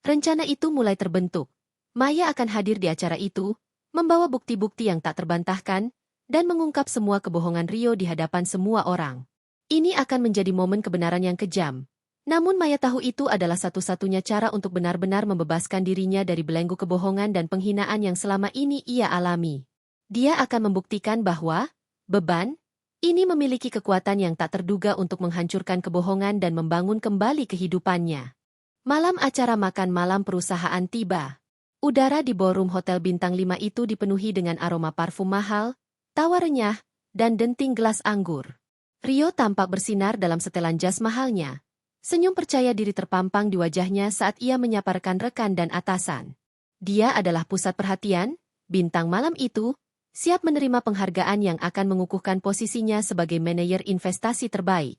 Rencana itu mulai terbentuk. Maya akan hadir di acara itu, membawa bukti-bukti yang tak terbantahkan, dan mengungkap semua kebohongan Rio di hadapan semua orang. Ini akan menjadi momen kebenaran yang kejam. Namun Maya tahu itu adalah satu-satunya cara untuk benar-benar membebaskan dirinya dari belenggu kebohongan dan penghinaan yang selama ini ia alami. Dia akan membuktikan bahwa beban ini memiliki kekuatan yang tak terduga untuk menghancurkan kebohongan dan membangun kembali kehidupannya. Malam acara makan malam perusahaan tiba. Udara di ballroom hotel bintang 5 itu dipenuhi dengan aroma parfum mahal, tawa renyah, dan denting gelas anggur. Rio tampak bersinar dalam setelan jas mahalnya. Senyum percaya diri terpampang di wajahnya saat ia menyaparkan rekan dan atasan. Dia adalah pusat perhatian, bintang malam itu, siap menerima penghargaan yang akan mengukuhkan posisinya sebagai manajer investasi terbaik.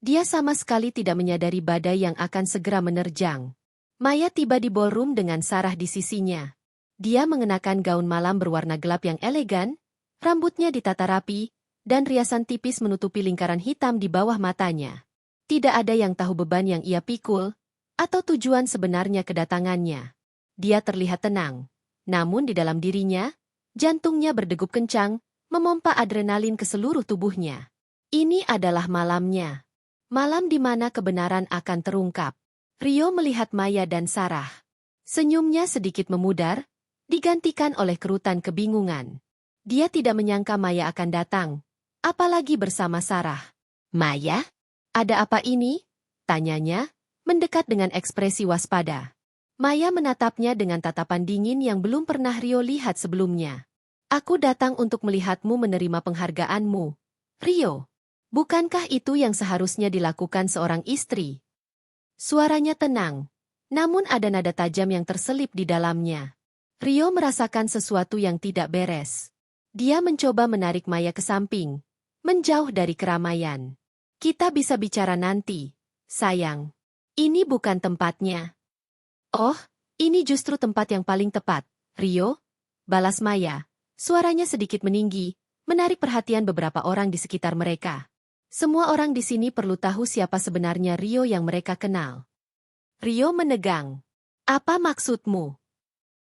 Dia sama sekali tidak menyadari badai yang akan segera menerjang. Maya tiba di ballroom dengan Sarah di sisinya. Dia mengenakan gaun malam berwarna gelap yang elegan, rambutnya ditata rapi, dan riasan tipis menutupi lingkaran hitam di bawah matanya. Tidak ada yang tahu beban yang ia pikul, atau tujuan sebenarnya kedatangannya. Dia terlihat tenang, namun di dalam dirinya, jantungnya berdegup kencang, memompa adrenalin ke seluruh tubuhnya. Ini adalah malamnya. Malam di mana kebenaran akan terungkap. Rio melihat Maya dan Sarah. Senyumnya sedikit memudar, digantikan oleh kerutan kebingungan. Dia tidak menyangka Maya akan datang, apalagi bersama Sarah. Maya? Ada apa ini? Tanyanya, mendekat dengan ekspresi waspada. Maya menatapnya dengan tatapan dingin yang belum pernah Rio lihat sebelumnya. Aku datang untuk melihatmu menerima penghargaanmu. Rio, bukankah itu yang seharusnya dilakukan seorang istri? Suaranya tenang, namun ada nada tajam yang terselip di dalamnya. Rio merasakan sesuatu yang tidak beres. Dia mencoba menarik Maya ke samping, menjauh dari keramaian. Kita bisa bicara nanti, sayang. Ini bukan tempatnya. Oh, ini justru tempat yang paling tepat, Rio, balas Maya. Suaranya sedikit meninggi, menarik perhatian beberapa orang di sekitar mereka. Semua orang di sini perlu tahu siapa sebenarnya Rio yang mereka kenal. Rio menegang. Apa maksudmu?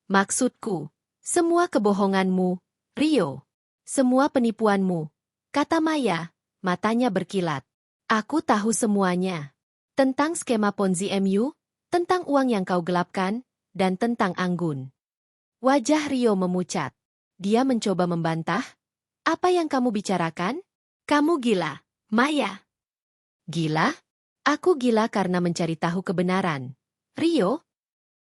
Maksudku, semua kebohonganmu, Rio. Semua penipuanmu, kata Maya, matanya berkilat. Aku tahu semuanya. Tentang skema Ponzi MU, tentang uang yang kau gelapkan, dan tentang Anggun. Wajah Rio memucat. Dia mencoba membantah. Apa yang kamu bicarakan? Kamu gila. Maya. Gila? Aku gila karena mencari tahu kebenaran. Rio?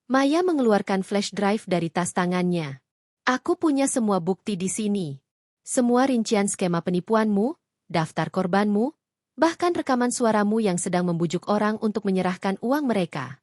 Maya mengeluarkan flash drive dari tas tangannya. Aku punya semua bukti di sini. Semua rincian skema penipuanmu, daftar korbanmu, bahkan rekaman suaramu yang sedang membujuk orang untuk menyerahkan uang mereka.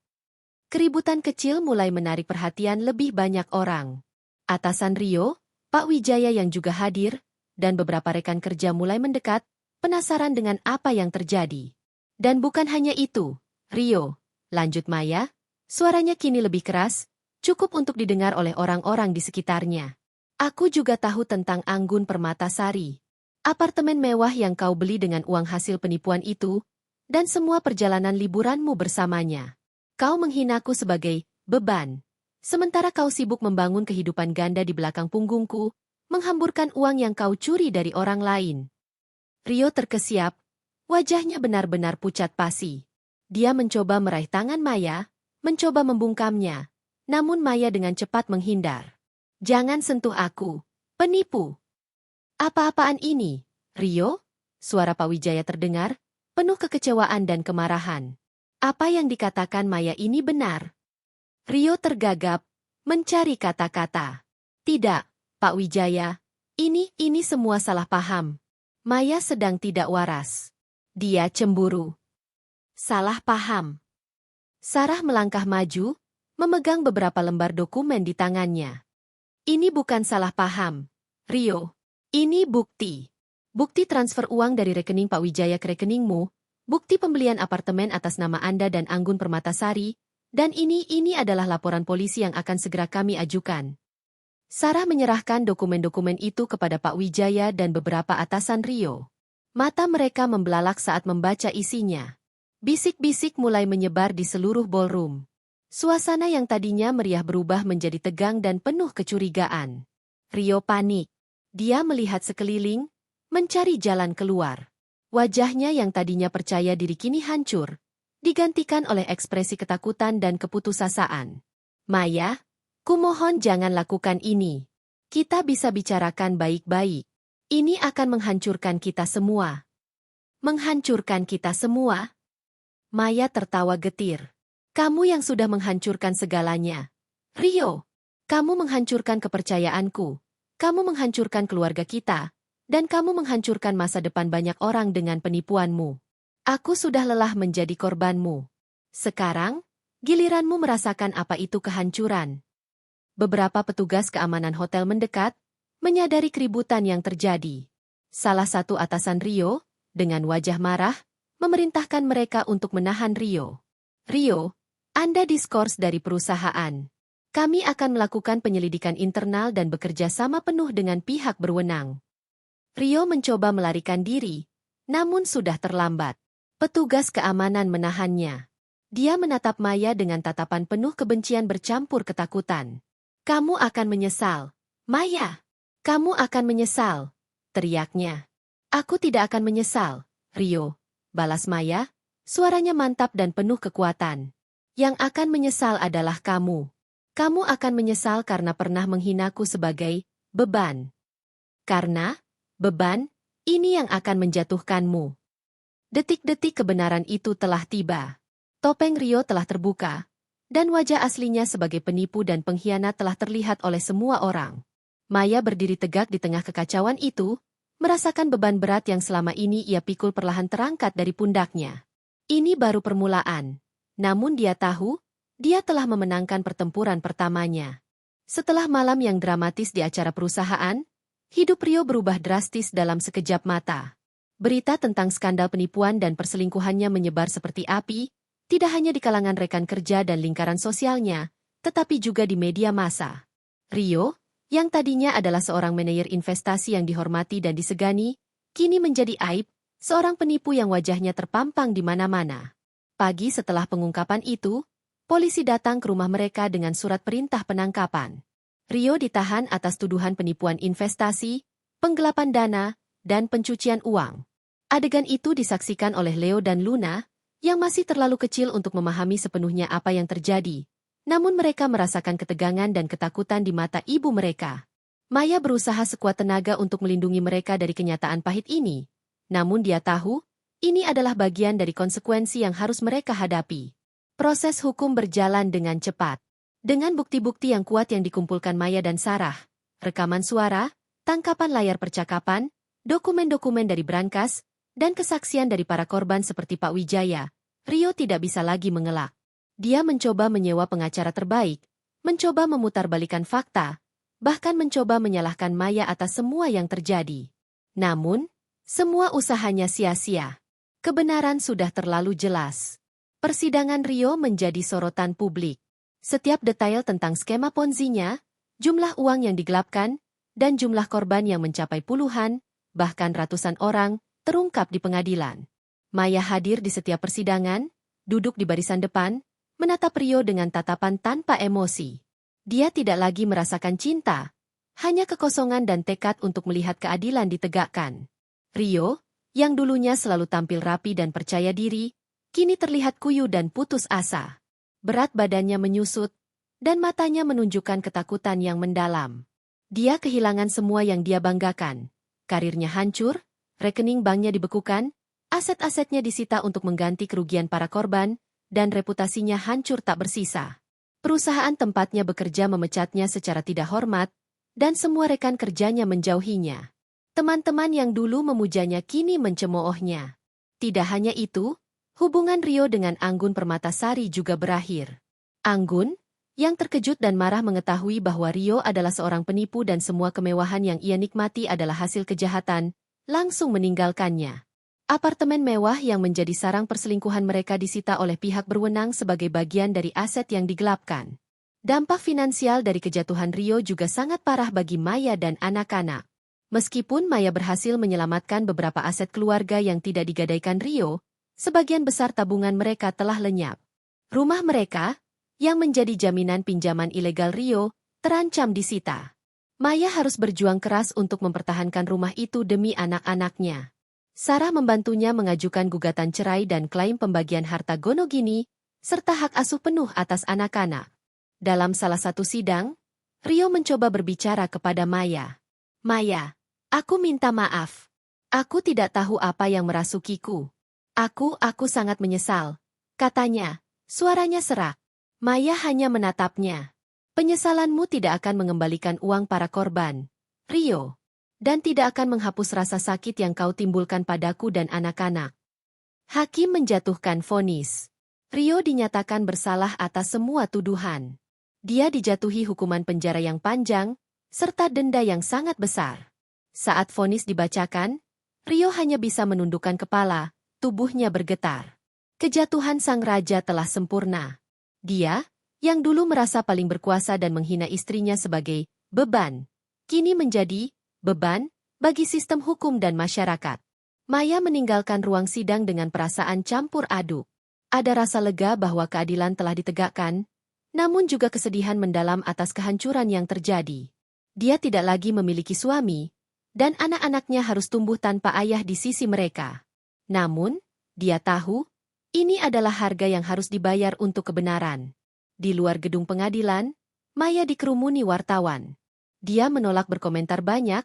Keributan kecil mulai menarik perhatian lebih banyak orang. Atasan Rio, Pak Wijaya yang juga hadir, dan beberapa rekan kerja mulai mendekat, penasaran dengan apa yang terjadi. Dan bukan hanya itu, Rio, lanjut Maya, suaranya kini lebih keras, cukup untuk didengar oleh orang-orang di sekitarnya. Aku juga tahu tentang Anggun Permatasari. Apartemen mewah yang kau beli dengan uang hasil penipuan itu, dan semua perjalanan liburanmu bersamanya. Kau menghinaku sebagai beban. Sementara kau sibuk membangun kehidupan ganda di belakang punggungku, menghamburkan uang yang kau curi dari orang lain. Rio terkesiap, wajahnya benar-benar pucat pasi. Dia mencoba meraih tangan Maya, mencoba membungkamnya, namun Maya dengan cepat menghindar. Jangan sentuh aku, penipu. Apa-apaan ini, Rio? Suara Pak Wijaya terdengar, penuh kekecewaan dan kemarahan. Apa yang dikatakan Maya ini benar? Rio tergagap, mencari kata-kata. Tidak, Pak Wijaya, ini semua salah paham. Maya sedang tidak waras. Dia cemburu. Salah paham. Sarah melangkah maju, memegang beberapa lembar dokumen di tangannya. Ini bukan salah paham, Rio. Ini bukti. Bukti transfer uang dari rekening Pak Wijaya ke rekeningmu, bukti pembelian apartemen atas nama Anda dan Anggun Permatasari, dan ini adalah laporan polisi yang akan segera kami ajukan. Sarah menyerahkan dokumen-dokumen itu kepada Pak Wijaya dan beberapa atasan Rio. Mata mereka membelalak saat membaca isinya. Bisik-bisik mulai menyebar di seluruh ballroom. Suasana yang tadinya meriah berubah menjadi tegang dan penuh kecurigaan. Rio panik. Dia melihat sekeliling, mencari jalan keluar. Wajahnya yang tadinya percaya diri kini hancur, digantikan oleh ekspresi ketakutan dan keputusasaan. Maya, kumohon jangan lakukan ini. Kita bisa bicarakan baik-baik. Ini akan menghancurkan kita semua. Menghancurkan kita semua? Maya tertawa getir. Kamu yang sudah menghancurkan segalanya. Rio, kamu menghancurkan kepercayaanku. Kamu menghancurkan keluarga kita. Dan kamu menghancurkan masa depan banyak orang dengan penipuanmu. Aku sudah lelah menjadi korbanmu. Sekarang, giliranmu merasakan apa itu kehancuran. Beberapa petugas keamanan hotel mendekat, menyadari keributan yang terjadi. Salah satu atasan Rio, dengan wajah marah, memerintahkan mereka untuk menahan Rio. Rio, Anda diskors dari perusahaan. Kami akan melakukan penyelidikan internal dan bekerja sama penuh dengan pihak berwenang. Rio mencoba melarikan diri, namun sudah terlambat. Petugas keamanan menahannya. Dia menatap Maya dengan tatapan penuh kebencian bercampur ketakutan. Kamu akan menyesal. Maya, kamu akan menyesal, teriaknya. Aku tidak akan menyesal, Rio, balas Maya, suaranya mantap dan penuh kekuatan. Yang akan menyesal adalah kamu. Kamu akan menyesal karena pernah menghinaku sebagai beban. Karena beban, ini yang akan menjatuhkanmu. Detik-detik kebenaran itu telah tiba. Topeng Rio telah terbuka, dan wajah aslinya sebagai penipu dan pengkhianat telah terlihat oleh semua orang. Maya berdiri tegak di tengah kekacauan itu, merasakan beban berat yang selama ini ia pikul perlahan terangkat dari pundaknya. Ini baru permulaan. Namun dia tahu, dia telah memenangkan pertempuran pertamanya. Setelah malam yang dramatis di acara perusahaan, hidup Rio berubah drastis dalam sekejap mata. Berita tentang skandal penipuan dan perselingkuhannya menyebar seperti api, tidak hanya di kalangan rekan kerja dan lingkaran sosialnya, tetapi juga di media massa. Rio, yang tadinya adalah seorang manajer investasi yang dihormati dan disegani, kini menjadi aib, seorang penipu yang wajahnya terpampang di mana-mana. Pagi setelah pengungkapan itu, polisi datang ke rumah mereka dengan surat perintah penangkapan. Rio ditahan atas tuduhan penipuan investasi, penggelapan dana, dan pencucian uang. Adegan itu disaksikan oleh Leo dan Luna, yang masih terlalu kecil untuk memahami sepenuhnya apa yang terjadi. Namun mereka merasakan ketegangan dan ketakutan di mata ibu mereka. Maya berusaha sekuat tenaga untuk melindungi mereka dari kenyataan pahit ini. Namun dia tahu, ini adalah bagian dari konsekuensi yang harus mereka hadapi. Proses hukum berjalan dengan cepat. Dengan bukti-bukti yang kuat yang dikumpulkan Maya dan Sarah, rekaman suara, tangkapan layar percakapan, dokumen-dokumen dari brankas, dan kesaksian dari para korban seperti Pak Wijaya, Rio tidak bisa lagi mengelak. Dia mencoba menyewa pengacara terbaik, mencoba memutarbalikkan fakta, bahkan mencoba menyalahkan Maya atas semua yang terjadi. Namun, semua usahanya sia-sia. Kebenaran sudah terlalu jelas. Persidangan Rio menjadi sorotan publik. Setiap detail tentang skema Ponzi-nya, jumlah uang yang digelapkan, dan jumlah korban yang mencapai puluhan, bahkan ratusan orang, terungkap di pengadilan. Maya hadir di setiap persidangan, duduk di barisan depan, menatap Rio dengan tatapan tanpa emosi. Dia tidak lagi merasakan cinta, hanya kekosongan dan tekad untuk melihat keadilan ditegakkan. Rio, yang dulunya selalu tampil rapi dan percaya diri, kini terlihat kuyu dan putus asa. Berat badannya menyusut, dan matanya menunjukkan ketakutan yang mendalam. Dia kehilangan semua yang dia banggakan. Karirnya hancur, rekening banknya dibekukan, aset-asetnya disita untuk mengganti kerugian para korban, dan reputasinya hancur tak bersisa. Perusahaan tempatnya bekerja memecatnya secara tidak hormat, dan semua rekan kerjanya menjauhinya. Teman-teman yang dulu memujanya kini mencemoohnya. Tidak hanya itu, hubungan Rio dengan Anggun Permatasari juga berakhir. Anggun, yang terkejut dan marah mengetahui bahwa Rio adalah seorang penipu dan semua kemewahan yang ia nikmati adalah hasil kejahatan, langsung meninggalkannya. Apartemen mewah yang menjadi sarang perselingkuhan mereka disita oleh pihak berwenang sebagai bagian dari aset yang digelapkan. Dampak finansial dari kejatuhan Rio juga sangat parah bagi Maya dan anak-anak. Meskipun Maya berhasil menyelamatkan beberapa aset keluarga yang tidak digadaikan Rio, sebagian besar tabungan mereka telah lenyap. Rumah mereka, yang menjadi jaminan pinjaman ilegal Rio, terancam disita. Maya harus berjuang keras untuk mempertahankan rumah itu demi anak-anaknya. Sarah membantunya mengajukan gugatan cerai dan klaim pembagian harta gonogini, serta hak asuh penuh atas anak-anak. Dalam salah satu sidang, Rio mencoba berbicara kepada Maya. Maya, aku minta maaf. Aku tidak tahu apa yang merasukiku. Aku sangat menyesal. Katanya, suaranya serak. Maya hanya menatapnya. Penyesalanmu tidak akan mengembalikan uang para korban, Rio. Dan tidak akan menghapus rasa sakit yang kau timbulkan padaku dan anak-anak. Hakim menjatuhkan vonis. Rio dinyatakan bersalah atas semua tuduhan. Dia dijatuhi hukuman penjara yang panjang, serta denda yang sangat besar. Saat vonis dibacakan, Rio hanya bisa menundukkan kepala, tubuhnya bergetar. Kejatuhan sang raja telah sempurna. Dia, yang dulu merasa paling berkuasa dan menghina istrinya sebagai beban, kini menjadi beban bagi sistem hukum dan masyarakat. Maya meninggalkan ruang sidang dengan perasaan campur aduk. Ada rasa lega bahwa keadilan telah ditegakkan, namun juga kesedihan mendalam atas kehancuran yang terjadi. Dia tidak lagi memiliki suami, dan anak-anaknya harus tumbuh tanpa ayah di sisi mereka. Namun, dia tahu, ini adalah harga yang harus dibayar untuk kebenaran. Di luar gedung pengadilan, Maya dikerumuni wartawan. Dia menolak berkomentar banyak,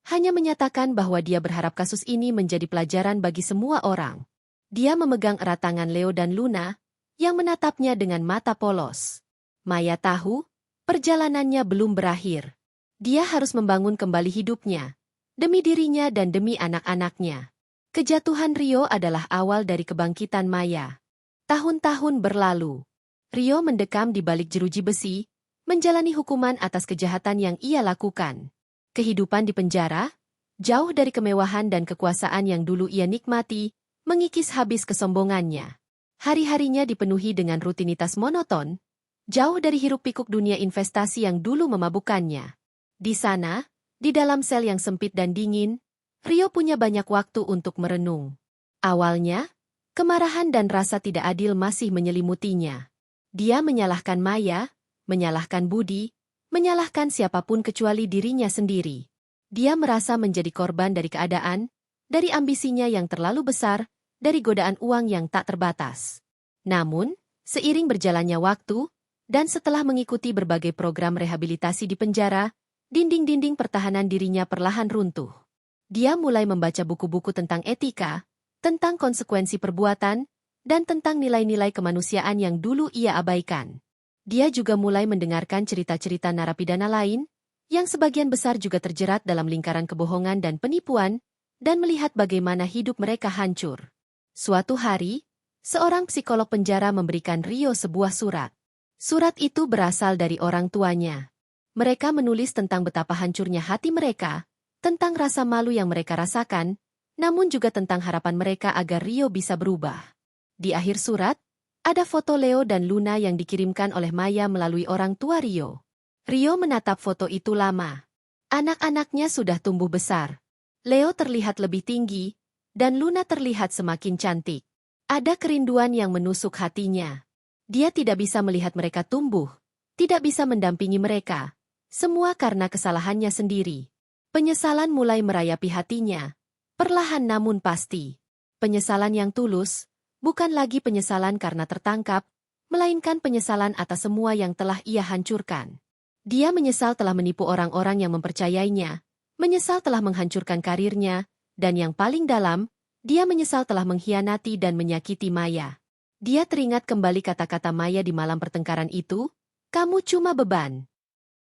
hanya menyatakan bahwa dia berharap kasus ini menjadi pelajaran bagi semua orang. Dia memegang erat tangan Leo dan Luna, yang menatapnya dengan mata polos. Maya tahu, perjalanannya belum berakhir. Dia harus membangun kembali hidupnya, demi dirinya dan demi anak-anaknya. Kejatuhan Rio adalah awal dari kebangkitan Maya. Tahun-tahun berlalu. Rio mendekam di balik jeruji besi, menjalani hukuman atas kejahatan yang ia lakukan. Kehidupan di penjara, jauh dari kemewahan dan kekuasaan yang dulu ia nikmati, mengikis habis kesombongannya. Hari-harinya dipenuhi dengan rutinitas monoton, jauh dari hiruk-pikuk dunia investasi yang dulu memabukkannya. Di sana, di dalam sel yang sempit dan dingin, Rio punya banyak waktu untuk merenung. Awalnya, kemarahan dan rasa tidak adil masih menyelimutinya. Dia menyalahkan Maya, menyalahkan Budi, menyalahkan siapapun kecuali dirinya sendiri. Dia merasa menjadi korban dari keadaan, dari ambisinya yang terlalu besar, dari godaan uang yang tak terbatas. Namun, seiring berjalannya waktu, dan setelah mengikuti berbagai program rehabilitasi di penjara, dinding-dinding pertahanan dirinya perlahan runtuh. Dia mulai membaca buku-buku tentang etika, tentang konsekuensi perbuatan, dan tentang nilai-nilai kemanusiaan yang dulu ia abaikan. Dia juga mulai mendengarkan cerita-cerita narapidana lain, yang sebagian besar juga terjerat dalam lingkaran kebohongan dan penipuan, dan melihat bagaimana hidup mereka hancur. Suatu hari, seorang psikolog penjara memberikan Rio sebuah surat. Surat itu berasal dari orang tuanya. Mereka menulis tentang betapa hancurnya hati mereka, tentang rasa malu yang mereka rasakan, namun juga tentang harapan mereka agar Rio bisa berubah. Di akhir surat, ada foto Leo dan Luna yang dikirimkan oleh Maya melalui orang tua Rio. Rio menatap foto itu lama. Anak-anaknya sudah tumbuh besar. Leo terlihat lebih tinggi, dan Luna terlihat semakin cantik. Ada kerinduan yang menusuk hatinya. Dia tidak bisa melihat mereka tumbuh, tidak bisa mendampingi mereka. Semua karena kesalahannya sendiri. Penyesalan mulai merayapi hatinya, perlahan namun pasti. Penyesalan yang tulus, bukan lagi penyesalan karena tertangkap, melainkan penyesalan atas semua yang telah ia hancurkan. Dia menyesal telah menipu orang-orang yang mempercayainya, menyesal telah menghancurkan karirnya, dan yang paling dalam, dia menyesal telah mengkhianati dan menyakiti Maya. Dia teringat kembali kata-kata Maya di malam pertengkaran itu, "Kamu cuma beban."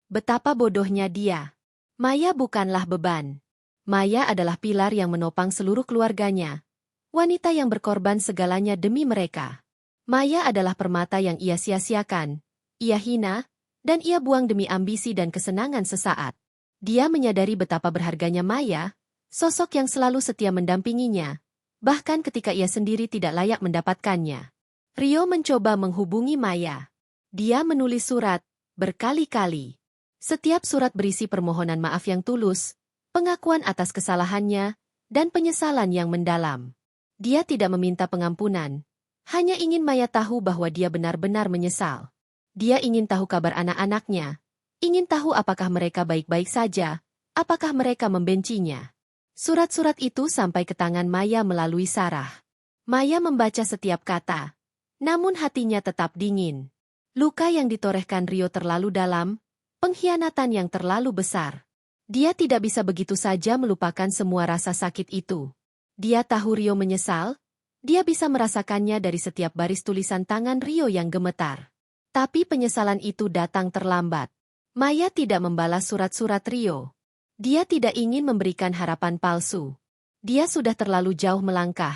Betapa bodohnya dia. Maya bukanlah beban. Maya adalah pilar yang menopang seluruh keluarganya. Wanita yang berkorban segalanya demi mereka. Maya adalah permata yang ia sia-siakan, ia hina, dan ia buang demi ambisi dan kesenangan sesaat. Dia menyadari betapa berharganya Maya, sosok yang selalu setia mendampinginya, bahkan ketika ia sendiri tidak layak mendapatkannya. Rio mencoba menghubungi Maya. Dia menulis surat, berkali-kali. Setiap surat berisi permohonan maaf yang tulus, pengakuan atas kesalahannya, dan penyesalan yang mendalam. Dia tidak meminta pengampunan, hanya ingin Maya tahu bahwa dia benar-benar menyesal. Dia ingin tahu kabar anak-anaknya, ingin tahu apakah mereka baik-baik saja, apakah mereka membencinya. Surat-surat itu sampai ke tangan Maya melalui Sarah. Maya membaca setiap kata, namun hatinya tetap dingin. Luka yang ditorehkan Rio terlalu dalam, pengkhianatan yang terlalu besar. Dia tidak bisa begitu saja melupakan semua rasa sakit itu. Dia tahu Rio menyesal, dia bisa merasakannya dari setiap baris tulisan tangan Rio yang gemetar. Tapi penyesalan itu datang terlambat. Maya tidak membalas surat-surat Rio. Dia tidak ingin memberikan harapan palsu. Dia sudah terlalu jauh melangkah,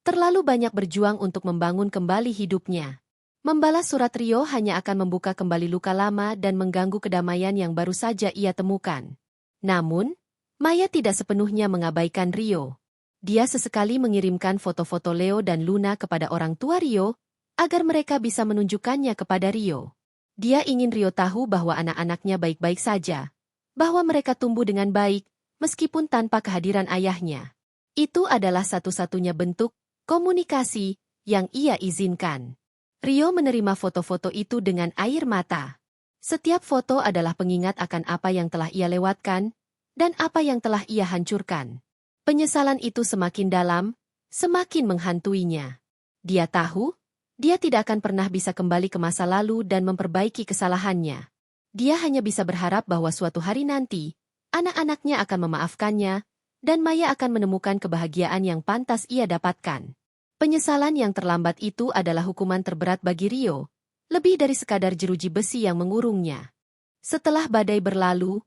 terlalu banyak berjuang untuk membangun kembali hidupnya. Membalas surat Rio hanya akan membuka kembali luka lama dan mengganggu kedamaian yang baru saja ia temukan. Namun, Maya tidak sepenuhnya mengabaikan Rio. Dia sesekali mengirimkan foto-foto Leo dan Luna kepada orang tua Rio, agar mereka bisa menunjukkannya kepada Rio. Dia ingin Rio tahu bahwa anak-anaknya baik-baik saja, bahwa mereka tumbuh dengan baik, meskipun tanpa kehadiran ayahnya. Itu adalah satu-satunya bentuk komunikasi yang ia izinkan. Rio menerima foto-foto itu dengan air mata. Setiap foto adalah pengingat akan apa yang telah ia lewatkan, dan apa yang telah ia hancurkan. Penyesalan itu semakin dalam, semakin menghantuinya. Dia tahu, dia tidak akan pernah bisa kembali ke masa lalu dan memperbaiki kesalahannya. Dia hanya bisa berharap bahwa suatu hari nanti, anak-anaknya akan memaafkannya, dan Maya akan menemukan kebahagiaan yang pantas ia dapatkan. Penyesalan yang terlambat itu adalah hukuman terberat bagi Rio, lebih dari sekadar jeruji besi yang mengurungnya. Setelah badai berlalu,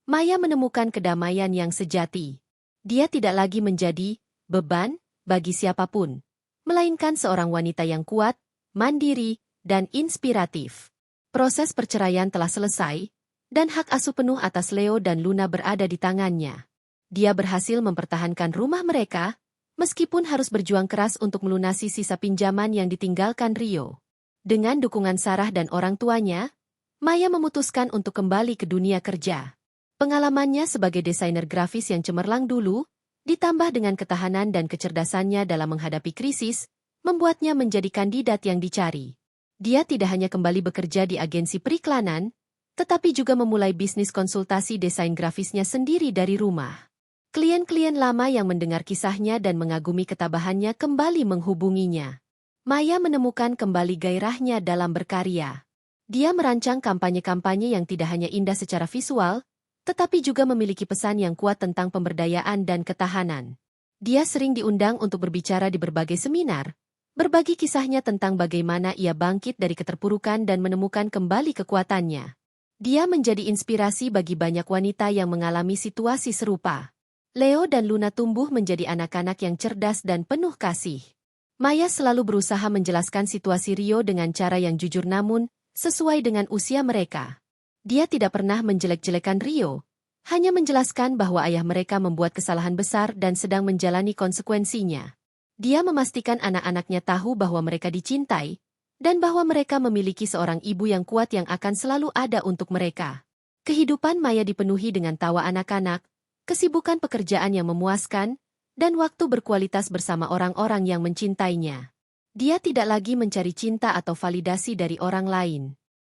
Maya menemukan kedamaian yang sejati. Dia tidak lagi menjadi beban bagi siapapun, melainkan seorang wanita yang kuat, mandiri, dan inspiratif. Proses perceraian telah selesai, dan hak asuh penuh atas Leo dan Luna berada di tangannya. Dia berhasil mempertahankan rumah mereka, meskipun harus berjuang keras untuk melunasi sisa pinjaman yang ditinggalkan Rio. Dengan dukungan Sarah dan orang tuanya, Maya memutuskan untuk kembali ke dunia kerja. Pengalamannya sebagai desainer grafis yang cemerlang dulu, ditambah dengan ketahanan dan kecerdasannya dalam menghadapi krisis, membuatnya menjadi kandidat yang dicari. Dia tidak hanya kembali bekerja di agensi periklanan, tetapi juga memulai bisnis konsultasi desain grafisnya sendiri dari rumah. Klien-klien lama yang mendengar kisahnya dan mengagumi ketabahannya kembali menghubunginya. Maya menemukan kembali gairahnya dalam berkarya. Dia merancang kampanye-kampanye yang tidak hanya indah secara visual, tetapi juga memiliki pesan yang kuat tentang pemberdayaan dan ketahanan. Dia sering diundang untuk berbicara di berbagai seminar, berbagi kisahnya tentang bagaimana ia bangkit dari keterpurukan dan menemukan kembali kekuatannya. Dia menjadi inspirasi bagi banyak wanita yang mengalami situasi serupa. Leo dan Luna tumbuh menjadi anak-anak yang cerdas dan penuh kasih. Maya selalu berusaha menjelaskan situasi Rio dengan cara yang jujur namun sesuai dengan usia mereka. Dia tidak pernah menjelek-jelekan Rio, hanya menjelaskan bahwa ayah mereka membuat kesalahan besar dan sedang menjalani konsekuensinya. Dia memastikan anak-anaknya tahu bahwa mereka dicintai, dan bahwa mereka memiliki seorang ibu yang kuat yang akan selalu ada untuk mereka. Kehidupan Maya dipenuhi dengan tawa anak-anak, kesibukan pekerjaan yang memuaskan, dan waktu berkualitas bersama orang-orang yang mencintainya. Dia tidak lagi mencari cinta atau validasi dari orang lain.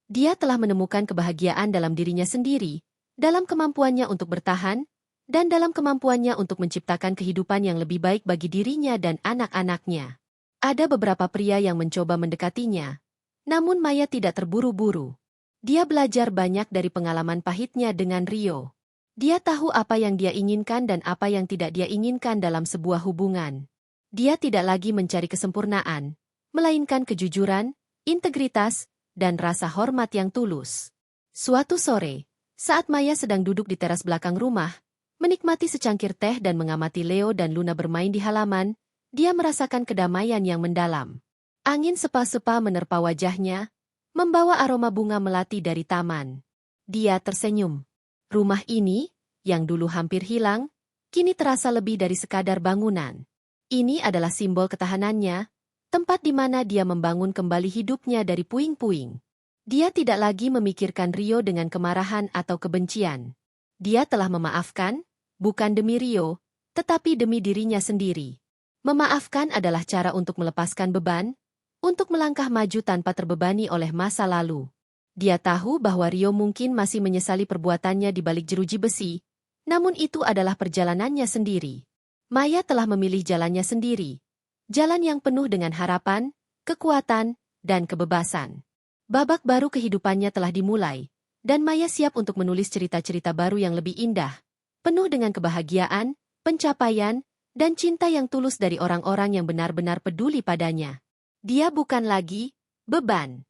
Dia telah menemukan kebahagiaan dalam dirinya sendiri, dalam kemampuannya untuk bertahan, dan dalam kemampuannya untuk menciptakan kehidupan yang lebih baik bagi dirinya dan anak-anaknya. Ada beberapa pria yang mencoba mendekatinya, namun Maya tidak terburu-buru. Dia belajar banyak dari pengalaman pahitnya dengan Rio. Dia tahu apa yang dia inginkan dan apa yang tidak dia inginkan dalam sebuah hubungan. Dia tidak lagi mencari kesempurnaan, melainkan kejujuran, integritas, dan rasa hormat yang tulus. Suatu sore, saat Maya sedang duduk di teras belakang rumah, menikmati secangkir teh dan mengamati Leo dan Luna bermain di halaman, dia merasakan kedamaian yang mendalam. Angin sepa-sepa menerpa wajahnya, membawa aroma bunga melati dari taman. Dia tersenyum. Rumah ini, yang dulu hampir hilang, kini terasa lebih dari sekadar bangunan. Ini adalah simbol ketahanannya, tempat di mana dia membangun kembali hidupnya dari puing-puing. Dia tidak lagi memikirkan Rio dengan kemarahan atau kebencian. Dia telah memaafkan, bukan demi Rio, tetapi demi dirinya sendiri. Memaafkan adalah cara untuk melepaskan beban, untuk melangkah maju tanpa terbebani oleh masa lalu. Dia tahu bahwa Rio mungkin masih menyesali perbuatannya di balik jeruji besi, namun itu adalah perjalanannya sendiri. Maya telah memilih jalannya sendiri. Jalan yang penuh dengan harapan, kekuatan, dan kebebasan. Babak baru kehidupannya telah dimulai, dan Maya siap untuk menulis cerita-cerita baru yang lebih indah, penuh dengan kebahagiaan, pencapaian, dan cinta yang tulus dari orang-orang yang benar-benar peduli padanya. Dia bukan lagi beban.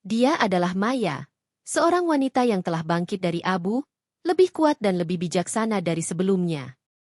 Dia adalah Maya, seorang wanita yang telah bangkit dari abu, lebih kuat dan lebih bijaksana dari sebelumnya.